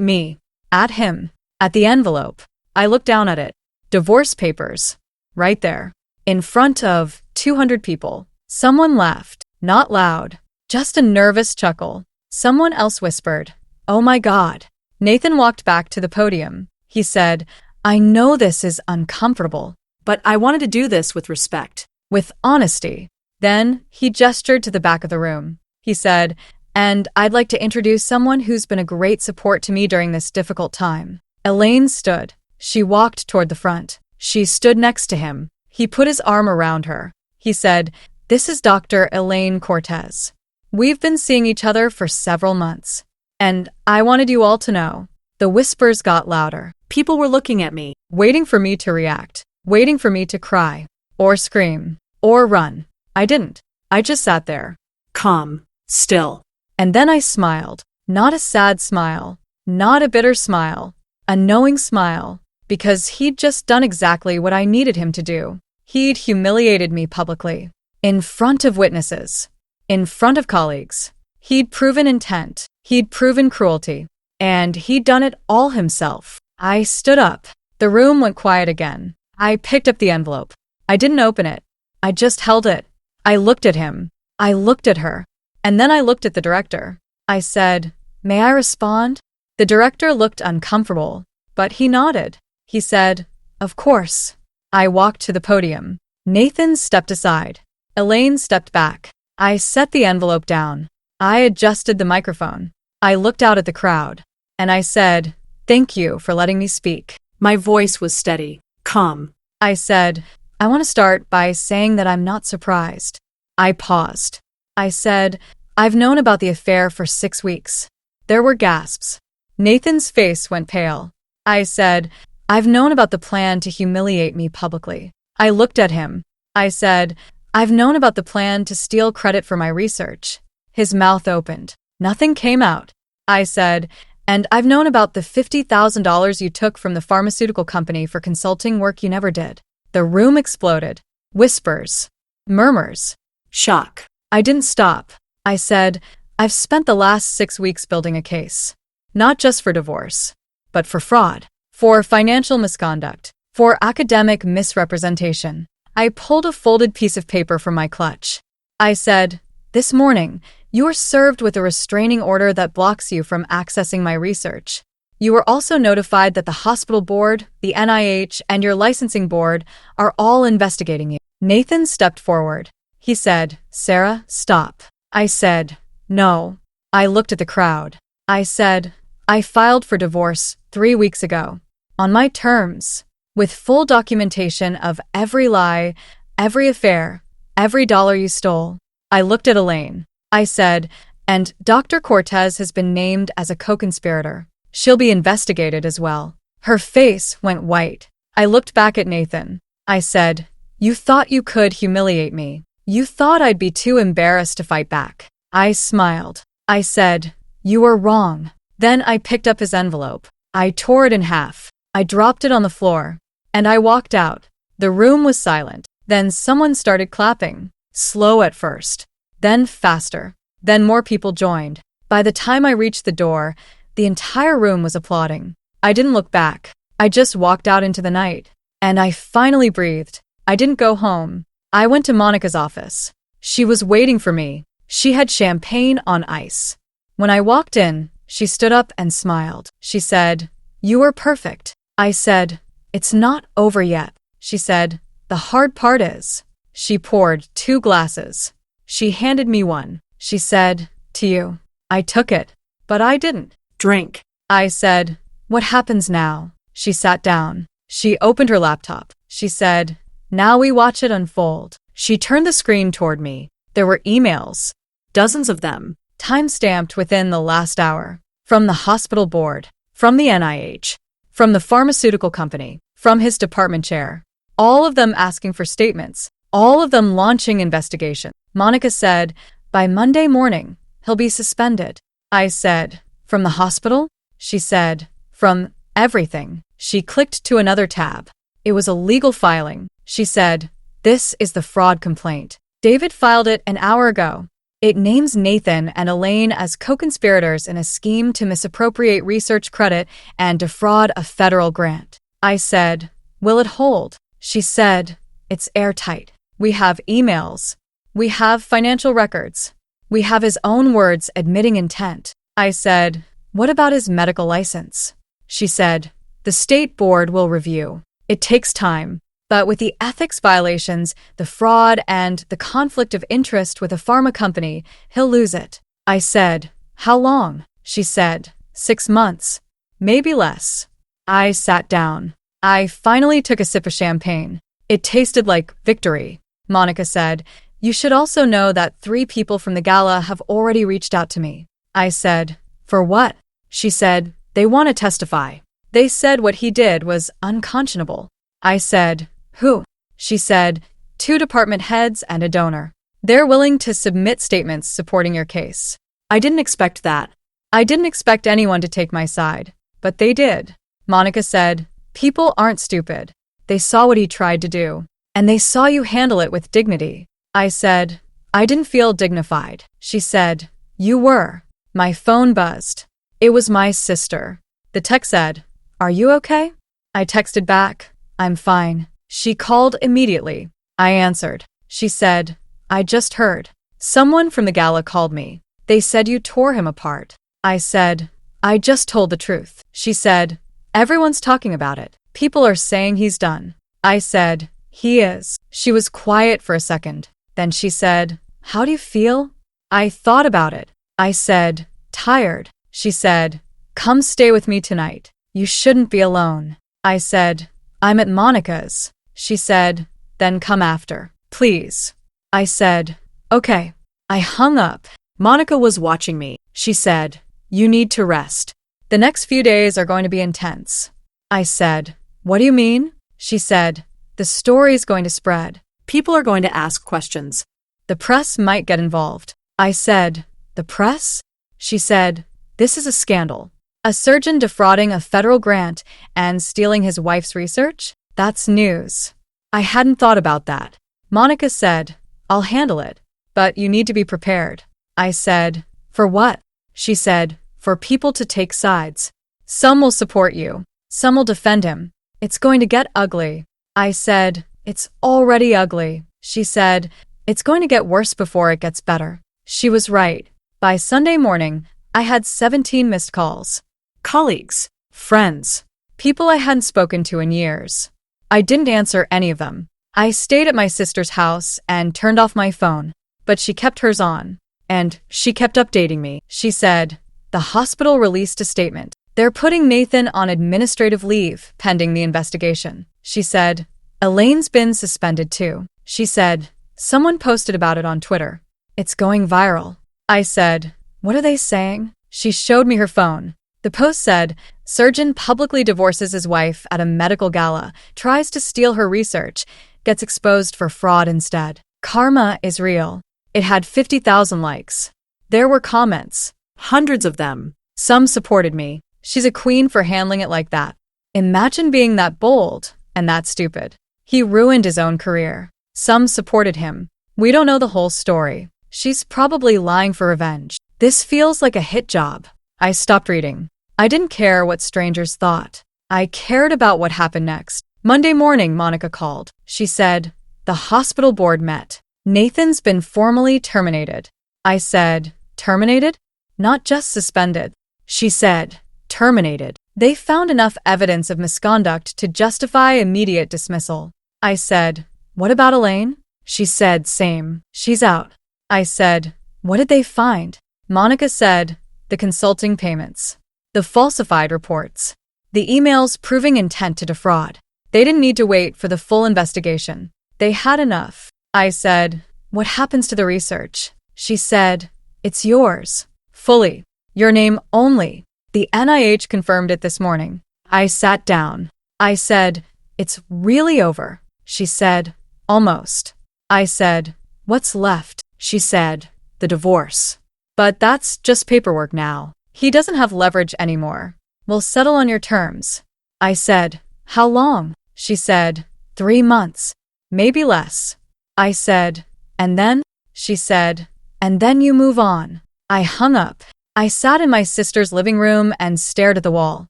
me. At him. At the envelope. I looked down at it. Divorce papers. Right there. In front of 200 people. Someone laughed. Not loud. Just a nervous chuckle. Someone else whispered, "Oh my God." Nathan walked back to the podium. He said, "I know this is uncomfortable." But I wanted to do this with respect. With honesty. Then he gestured to the back of the room. He said, "And I'd like to introduce someone who's been a great support to me during this difficult time." Elaine stood. She walked toward the front. She stood next to him. He put his arm around her. He said, "This is Dr. Elaine Cortez. We've been seeing each other for several months. And I wanted you all to know." The whispers got louder. People were looking at me. Waiting for me to react. Waiting for me to cry. Or scream. Or run. I didn't. I just sat there. Calm. Still. And then I smiled. Not a sad smile. Not a bitter smile. A knowing smile. Because he'd just done exactly what I needed him to do. He'd humiliated me publicly. In front of witnesses. In front of colleagues. He'd proven intent. He'd proven cruelty. And he'd done it all himself. I stood up. The room went quiet again. I picked up the envelope. I didn't open it. I just held it. I looked at him. I looked at her. And then I looked at the director. I said, "May I respond?" The director looked uncomfortable, but he nodded. He said, "Of course." I walked to the podium. Nathan stepped aside. Elaine stepped back. I set the envelope down. I adjusted the microphone. I looked out at the crowd. And I said, "Thank you for letting me speak." My voice was steady. Calm. I said, "I want to start by saying that I'm not surprised." I paused. I said, "I've known about the affair for 6 weeks." There were gasps. Nathan's face went pale. I said, "I've known about the plan to humiliate me publicly." I looked at him. I said, "I've known about the plan to steal credit for my research." His mouth opened. Nothing came out. I said, "And I've known about the $50,000 you took from the pharmaceutical company for consulting work you never did." The room exploded. Whispers. Murmurs. Shock. I didn't stop. I said, "I've spent the last 6 weeks building a case. Not just for divorce, but for fraud, for financial misconduct, for academic misrepresentation." I pulled a folded piece of paper from my clutch. I said, "This morning, you were served with a restraining order that blocks you from accessing my research. You were also notified that the hospital board, the NIH, and your licensing board are all investigating you." Nathan stepped forward. He said, "Sarah, stop." I said, "No." I looked at the crowd. I said, "I filed for divorce 3 weeks ago. On my terms. With full documentation of every lie, every affair, every dollar you stole." I looked at Elaine. I said, "And Dr. Cortez has been named as a co-conspirator. She'll be investigated as well." Her face went white. I looked back at Nathan. I said, "You thought you could humiliate me. You thought I'd be too embarrassed to fight back." I smiled. I said, "You were wrong." Then I picked up his envelope. I tore it in half. I dropped it on the floor. And I walked out. The room was silent. Then someone started clapping. Slow at first. Then faster. Then more people joined. By the time I reached the door, the entire room was applauding. I didn't look back. I just walked out into the night. And I finally breathed. I didn't go home. I went to Monica's office. She was waiting for me. She had champagne on ice. When I walked in, she stood up and smiled. She said, "You were perfect." I said, "It's not over yet." She said, "The hard part is." She poured 2 glasses. She handed me one. She said, "To you." I took it, but I didn't. Drink. I said, "What happens now?" She sat down. She opened her laptop. She said, "Now we watch it unfold." She turned the screen toward me. There were emails. Dozens of them. Time-stamped within the last hour. From the hospital board. From the NIH. From the pharmaceutical company. From his department chair. All of them asking for statements. All of them launching investigation. Monica said, "By Monday morning, he'll be suspended." I said, "From the hospital?" She said, "From everything." She clicked to another tab. It was a legal filing. She said, "This is the fraud complaint. David filed it an hour ago. It names Nathan and Elaine as co-conspirators in a scheme to misappropriate research credit and defraud a federal grant. I said, will it hold? She said, it's airtight. We have emails. We have financial records. We have his own words admitting intent. I said, what about his medical license? She said, the state board will review. It takes time. But with the ethics violations, the fraud, and the conflict of interest with a pharma company, he'll lose it. I said, how long? She said, 6 months. Maybe less. I sat down. I finally took a sip of champagne. It tasted like victory. Monica said, you should also know that 3 people from the gala have already reached out to me. I said, for what? She said, they want to testify. They said what he did was unconscionable. I said, who? She said, 2 department heads and a donor. They're willing to submit statements supporting your case. I didn't expect that. I didn't expect anyone to take my side, but they did. Monica said, people aren't stupid. They saw what he tried to do, and they saw you handle it with dignity. I said, I didn't feel dignified. She said, you were. My phone buzzed. It was my sister. The text said, are you okay? I texted back, I'm fine. She called immediately. I answered. She said, I just heard. Someone from the gala called me. They said you tore him apart. I said, I just told the truth. She said, everyone's talking about it. People are saying he's done. I said, he is. She was quiet for a second. Then she said, how do you feel? I thought about it. I said, tired. She said, come stay with me tonight. You shouldn't be alone. I said, I'm at Monica's. She said, then come after, please. I said, okay. I hung up. Monica was watching me. She said, you need to rest. The next few days are going to be intense. I said, what do you mean? She said, the story's going to spread. People are going to ask questions. The press might get involved. I said, the press? She said, this is a scandal. A surgeon defrauding a federal grant and stealing his wife's research? That's news. I hadn't thought about that. Monica said, I'll handle it, but you need to be prepared. I said, for what? She said, for people to take sides. Some will support you. Some will defend him. It's going to get ugly. I said, it's already ugly. She said, it's going to get worse before it gets better. She was right. By Sunday morning, I had 17 missed calls. Colleagues. Friends. People I hadn't spoken to in years. I didn't answer any of them. I stayed at my sister's house and turned off my phone, but she kept hers on. And she kept updating me. She said, the hospital released a statement. They're putting Nathan on administrative leave pending the investigation. She said, Elaine's been suspended too. She said, someone posted about it on Twitter. It's going viral. I said, what are they saying? She showed me her phone. The post said, surgeon publicly divorces his wife at a medical gala, tries to steal her research, gets exposed for fraud instead. Karma is real. It had 50,000 likes. There were comments. Hundreds of them. Some supported me. She's a queen for handling it like that. Imagine being that bold and that stupid. He ruined his own career. Some supported him. We don't know the whole story. She's probably lying for revenge. This feels like a hit job. I stopped reading. I didn't care what strangers thought. I cared about what happened next. Monday morning, Monica called. She said, the hospital board met. Nathan's been formally terminated. I said, terminated? Not just suspended. She said, terminated. They found enough evidence of misconduct to justify immediate dismissal. I said, what about Elaine? She said, same. She's out. I said, what did they find? Monica said, the consulting payments. The falsified reports. The emails proving intent to defraud. They didn't need to wait for the full investigation. They had enough. I said, what happens to the research? She said, it's yours. Fully. Your name only. The NIH confirmed it this morning. I sat down. I said, it's really over. She said, almost. I said, what's left? She said, the divorce. But that's just paperwork now. He doesn't have leverage anymore. We'll settle on your terms. I said, how long? She said, 3 months. Maybe less. I said, And then, she said, and then you move on. I hung up. I sat in my sister's living room and stared at the wall.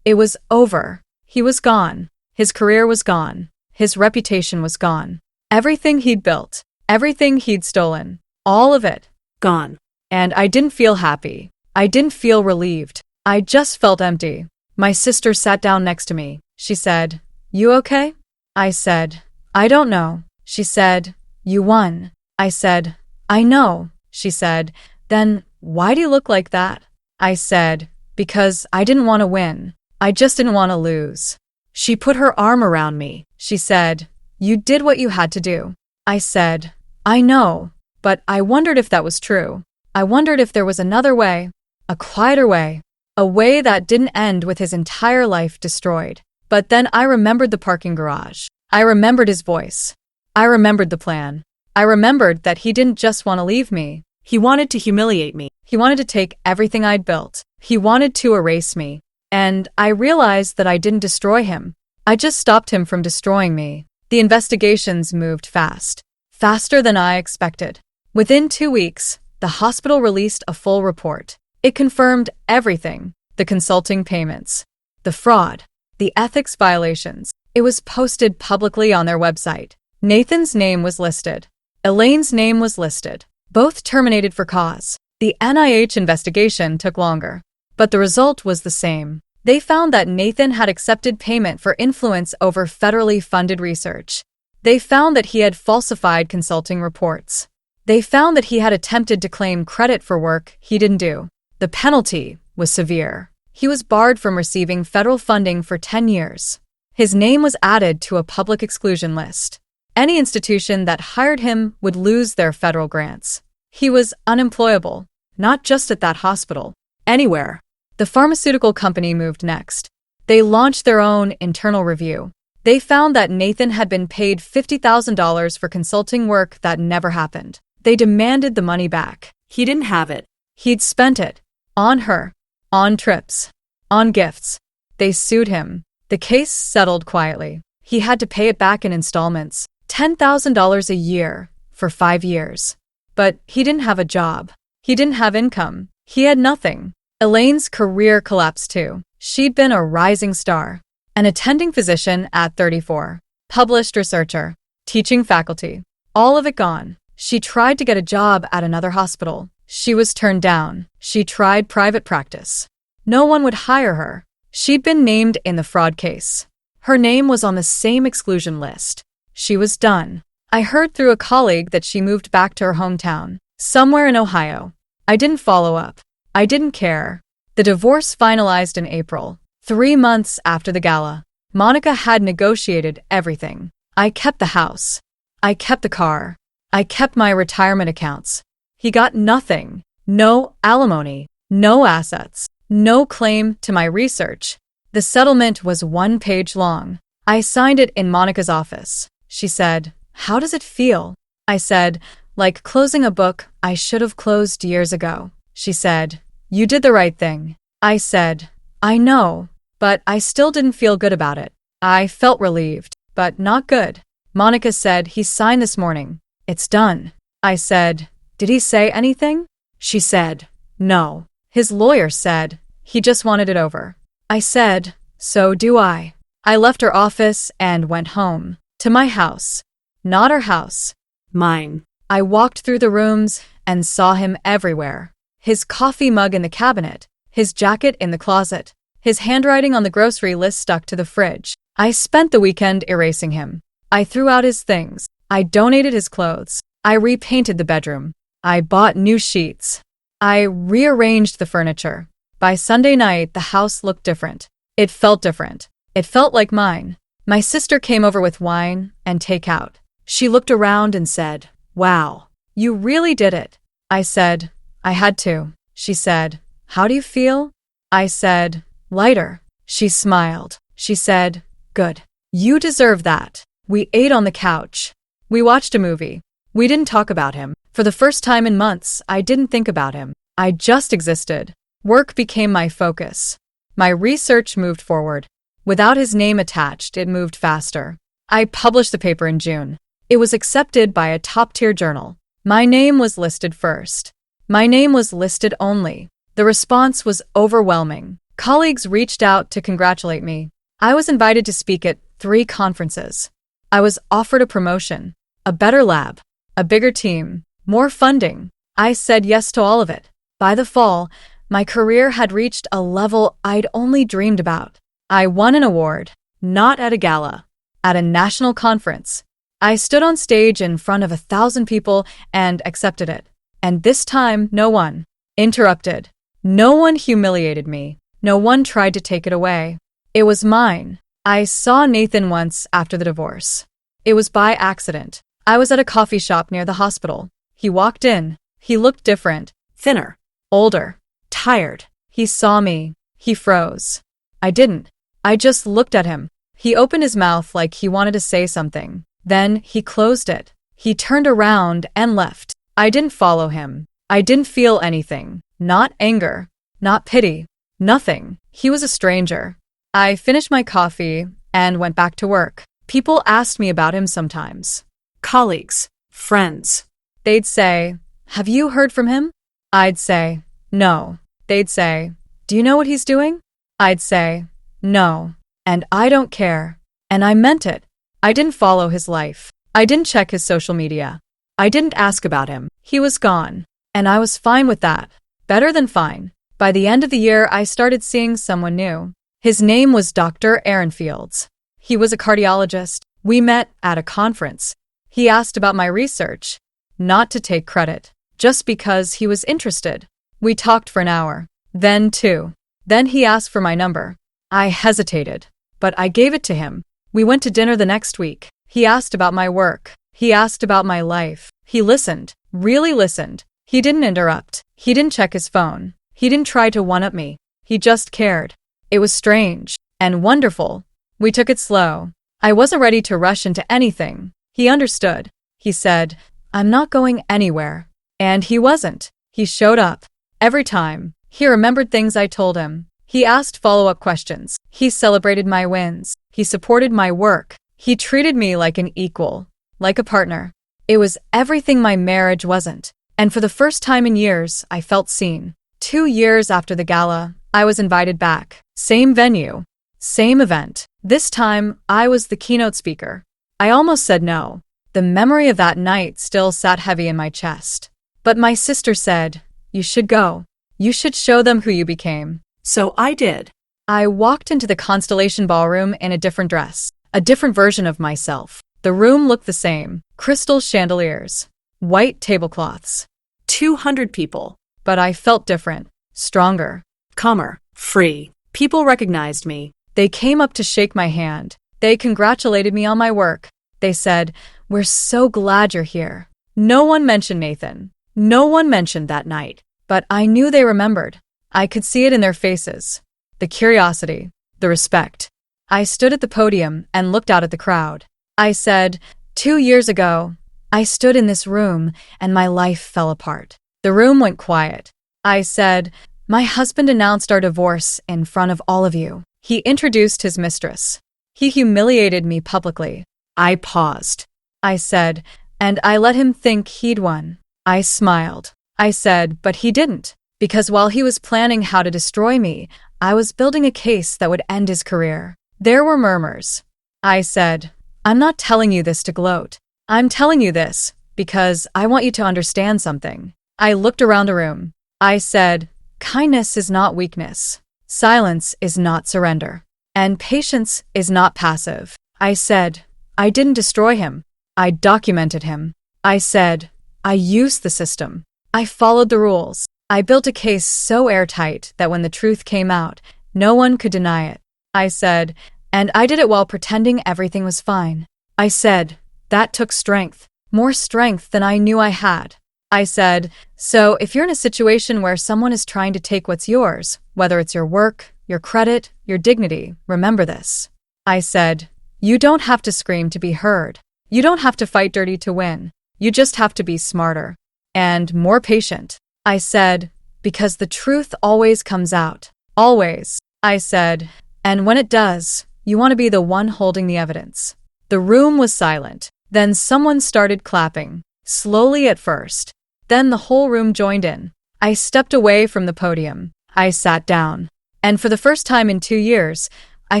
It was over. He was gone. His career was gone. His reputation was gone. Everything he'd built, everything he'd stolen, all of it, Gone. and I didn't feel happy. I didn't feel relieved. I just felt empty. My sister sat down next to me. She said, "You okay?" I said, "I don't know." She said, "You won." I said, "I know." She said, "Then why do you look like that?" I said, "Because I didn't want to win. I just didn't want to lose." She put her arm around me. She said, "You did what you had to do." I said, "I know, but I wondered if that was true. I wondered if there was another way, a quieter way, a way that didn't end with his entire life destroyed." But then I remembered the parking garage. I remembered his voice. I remembered the plan. I remembered that he didn't just want to leave me. He wanted to humiliate me. He wanted to take everything I'd built. He wanted to erase me. And I realized that I didn't destroy him. I just stopped him from destroying me. The investigations moved fast. Faster than I expected. Within 2 weeks, the hospital released a full report. It confirmed everything: the consulting payments, the fraud, the ethics violations. It was posted publicly on their website. Nathan's name was listed. Elaine's name was listed. Both terminated for cause. The NIH investigation took longer, but the result was the same. They found that Nathan had accepted payment for influence over federally funded research. They found that he had falsified consulting reports. They found that he had attempted to claim credit for work he didn't do. The penalty was severe. He was barred from receiving federal funding for 10 years. His name was added to a public exclusion list. Any institution that hired him would lose their federal grants. He was unemployable, not just at that hospital, anywhere. The pharmaceutical company moved next. They launched their own internal review. They found that Nathan had been paid $50,000 for consulting work that never happened. They demanded the money back. He didn't have it. He'd spent it. On her. On trips. On gifts. They sued him. The case settled quietly. He had to pay it back in installments. $10,000 a year for 5 years. But he didn't have a job. He didn't have income. He had nothing. Elaine's career collapsed too. She'd been a rising star, an attending physician at 34, published researcher, teaching faculty, all of it gone. She tried to get a job at another hospital. She was turned down. She tried private practice. No one would hire her. She'd been named in the fraud case. Her name was on the same exclusion list. She was done. I heard through a colleague that she moved back to her hometown, somewhere in Ohio. I didn't follow up. I didn't care. The divorce finalized in April, 3 months after the gala. Monica had negotiated everything. I kept the house. I kept the car. I kept my retirement accounts. He got nothing. No alimony. No assets. No claim to my research. The settlement was 1 page long. I signed it in Monica's office. She said, "How does it feel?" I said, "Like closing a book I should have closed years ago." She said, "You did the right thing." I said, "I know, but I still didn't feel good about it." I felt relieved, but not good. Monica said, "He signed this morning. It's done." I said, "Did he say anything?" She said, "No." His lawyer said, "He just wanted it over." I said, "So do I." I left her office and went home, to my house. Not her house. Mine. I walked through the rooms and saw him everywhere. His coffee mug in the cabinet, his jacket in the closet, his handwriting on the grocery list stuck to the fridge. I spent the weekend erasing him. I threw out his things. I donated his clothes. I repainted the bedroom. I bought new sheets. I rearranged the furniture. By Sunday night, the house looked different. It felt different. It felt like mine. My sister came over with wine and takeout. She looked around and said, "Wow, you really did it." I said, "I had to." She said, "How do you feel?" I said, "Lighter." She smiled. She said, "Good. You deserve that." We ate on the couch. We watched a movie. We didn't talk about him. For the first time in months, I didn't think about him. I just existed. Work became my focus. My research moved forward. Without his name attached, it moved faster. I published the paper in June. It was accepted by a top-tier journal. My name was listed first. My name was listed only. The response was overwhelming. Colleagues reached out to congratulate me. I was invited to speak at 3 conferences. I was offered a promotion, a better lab, a bigger team, more funding. I said yes to all of it. By the fall, my career had reached a level I'd only dreamed about. I won an award, not at a gala, at a national conference. I stood on stage in front of 1,000 people and accepted it. And this time, no one interrupted. No one humiliated me. No one tried to take it away. It was mine. I saw Nathan once after the divorce. It was by accident. I was at a coffee shop near the hospital. He walked in. He looked different. Thinner. Older. Tired. He saw me. He froze. I didn't. I just looked at him. He opened his mouth like he wanted to say something. Then he closed it. He turned around and left. I didn't follow him. I didn't feel anything. Not anger. Not pity. Nothing. He was a stranger. I finished my coffee and went back to work. People asked me about him sometimes. Colleagues. Friends. They'd say, "Have you heard from him?" I'd say, "No." They'd say, "Do you know what he's doing?" I'd say, "No." And I don't care. And I meant it. I didn't follow his life. I didn't check his social media. I didn't ask about him. He was gone. And I was fine with that. Better than fine. By the end of the year, I started seeing someone new. His name was Dr. Aaron Fields. He was a cardiologist. We met at a conference. He asked about my research, not to take credit, just because he was interested. We talked for an hour. Then 2. Then he asked for my number. I hesitated, but I gave it to him. We went to dinner the next week. He asked about my work. He asked about my life. He listened, really listened. He didn't interrupt. He didn't check his phone. He didn't try to one-up me. He just cared. It was strange and wonderful. We took it slow. I wasn't ready to rush into anything. He understood. He said, "I'm not going anywhere." And he wasn't. He showed up. Every time. He remembered things I told him. He asked follow-up questions. He celebrated my wins. He supported my work. He treated me like an equal, like a partner. It was everything my marriage wasn't. And for the first time in years, I felt seen. 2 years after the gala, I was invited back. Same venue. Same event. This time, I was the keynote speaker. I almost said no. The memory of that night still sat heavy in my chest. But my sister said, "You should go. You should show them who you became." So I did. I walked into the Constellation Ballroom in a different dress, a different version of myself. The room looked the same. Crystal chandeliers. White tablecloths. 200 people. But I felt different. Stronger. Calmer. Free. People recognized me. They came up to shake my hand. They congratulated me on my work. They said, "We're so glad you're here." No one mentioned Nathan. No one mentioned that night. But I knew they remembered. I could see it in their faces. The curiosity. The respect. I stood at the podium and looked out at the crowd. I said, 2 years ago, I stood in this room and my life fell apart. The room went quiet. I said, my husband announced our divorce in front of all of you. He introduced his mistress. He humiliated me publicly. I paused. I said, and I let him think he'd won. I smiled. I said, but he didn't. Because while he was planning how to destroy me, I was building a case that would end his career. There were murmurs. I said, I'm not telling you this to gloat. I'm telling you this because I want you to understand something. I looked around the room. I said, kindness is not weakness. Silence is not surrender. And patience is not passive. I said, I didn't destroy him. I documented him. I said, I used the system. I followed the rules. I built a case so airtight that when the truth came out, no one could deny it. I said, and I did it while pretending everything was fine. I said, that took strength, more strength than I knew I had. I said, so if you're in a situation where someone is trying to take what's yours, whether it's your work, your credit, your dignity, remember this. I said, you don't have to scream to be heard. You don't have to fight dirty to win. You just have to be smarter and more patient. I said, because the truth always comes out. Always. I said, and when it does, you want to be the one holding the evidence. The room was silent. Then someone started clapping. slowly at first. Then the whole room joined in. I stepped away from the podium. I sat down. And for the first time in 2 years, I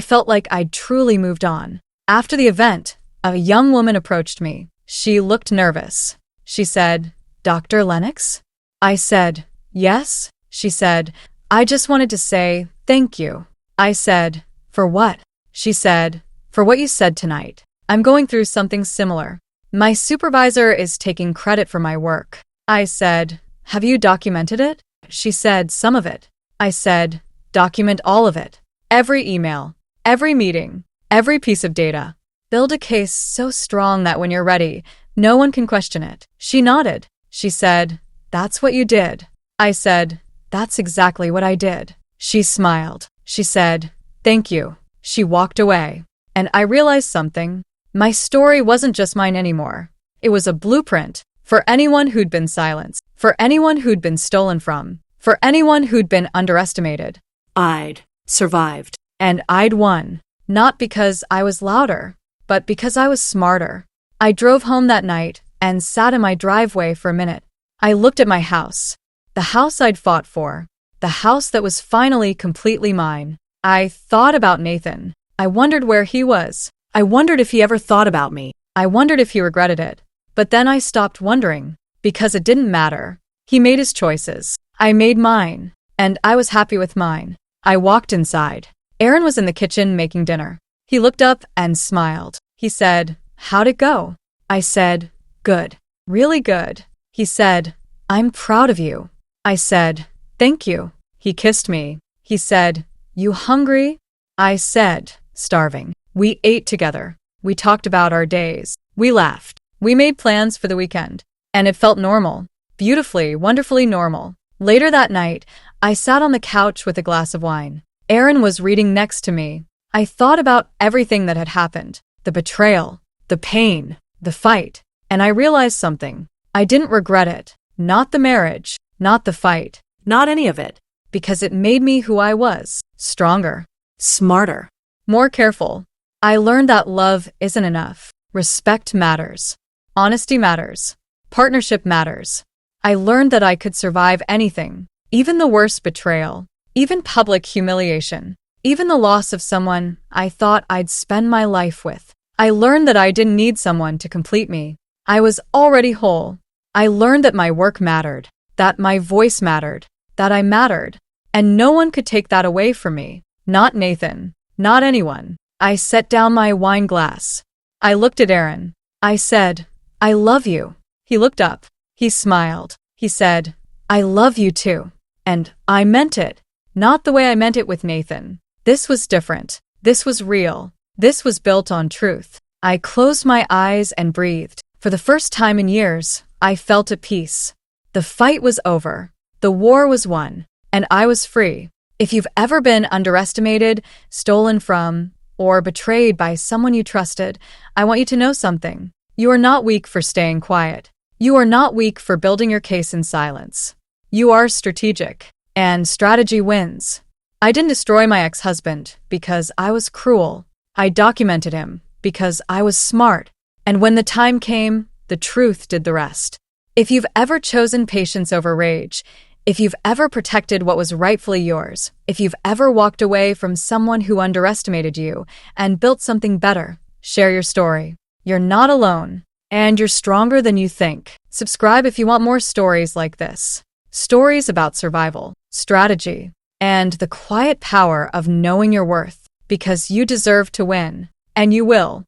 felt like I'd truly moved on. After the event, a young woman approached me. She looked nervous. She said, "Dr. Lennox?" I said, "Yes." She said, "I just wanted to say thank you." I said, "For what?" She said, "For what you said tonight. I'm going through something similar. My supervisor is taking credit for my work." I said, "Have you documented it?" She said, "Some of it." I said, "Document all of it. Every email, every meeting, every piece of data. Build a case so strong that when you're ready, no one can question it." She nodded. She said, "That's what you did." I said, "That's exactly what I did." She smiled. She said, "Thank you." She walked away. And I realized something. My story wasn't just mine anymore. It was a blueprint for anyone who'd been silenced, for anyone who'd been stolen from, for anyone who'd been underestimated. I'd survived. And I'd won. Not because I was louder, but because I was smarter. I drove home that night and sat in my driveway for a minute. I looked at my house. The house I'd fought for. The house that was finally completely mine. I thought about Nathan. I wondered where he was. I wondered if he ever thought about me. I wondered if he regretted it. But then I stopped wondering, because it didn't matter. He made his choices. I made mine. And I was happy with mine. I walked inside. Aaron was in the kitchen making dinner. He looked up and smiled. He said, "How'd it go?" I said, "Good. Really good." He said, "I'm proud of you." I said, "Thank you." He kissed me. He said, "You hungry?" I said, "Starving." We ate together. We talked about our days. We laughed. We made plans for the weekend. And it felt normal. Beautifully, wonderfully normal. Later that night, I sat on the couch with a glass of wine. Aaron was reading next to me. I thought about everything that had happened. The betrayal, the pain, the fight. And I realized something. I didn't regret it. Not the marriage, not the fight. Not any of it. Because it made me who I was. Stronger. Smarter. More careful. I learned that love isn't enough. Respect matters. Honesty matters. Partnership matters. I learned that I could survive anything, even the worst betrayal, even public humiliation, even the loss of someone I thought I'd spend my life with. I learned that I didn't need someone to complete me. I was already whole. I learned that my work mattered, that my voice mattered, that I mattered, and no one could take that away from me. Not Nathan. Not anyone. I set down my wine glass. I looked at Aaron. I said, "I love you." He looked up. He smiled. He said, "I love you too." And I meant it. Not the way I meant it with Nathan. This was different. This was real. This was built on truth. I closed my eyes and breathed. For the first time in years, I felt at peace. The fight was over. The war was won. And I was free. If you've ever been underestimated, stolen from, or betrayed by someone you trusted, I want you to know something. You are not weak for staying quiet. You are not weak for building your case in silence. You are strategic, and strategy wins. I didn't destroy my ex-husband because I was cruel. I documented him because I was smart. And when the time came, the truth did the rest. If you've ever chosen patience over rage, if you've ever protected what was rightfully yours, if you've ever walked away from someone who underestimated you and built something better, share your story. You're not alone, and you're stronger than you think. Subscribe if you want more stories like this. Stories about survival, strategy, and the quiet power of knowing your worth, because you deserve to win, and you will.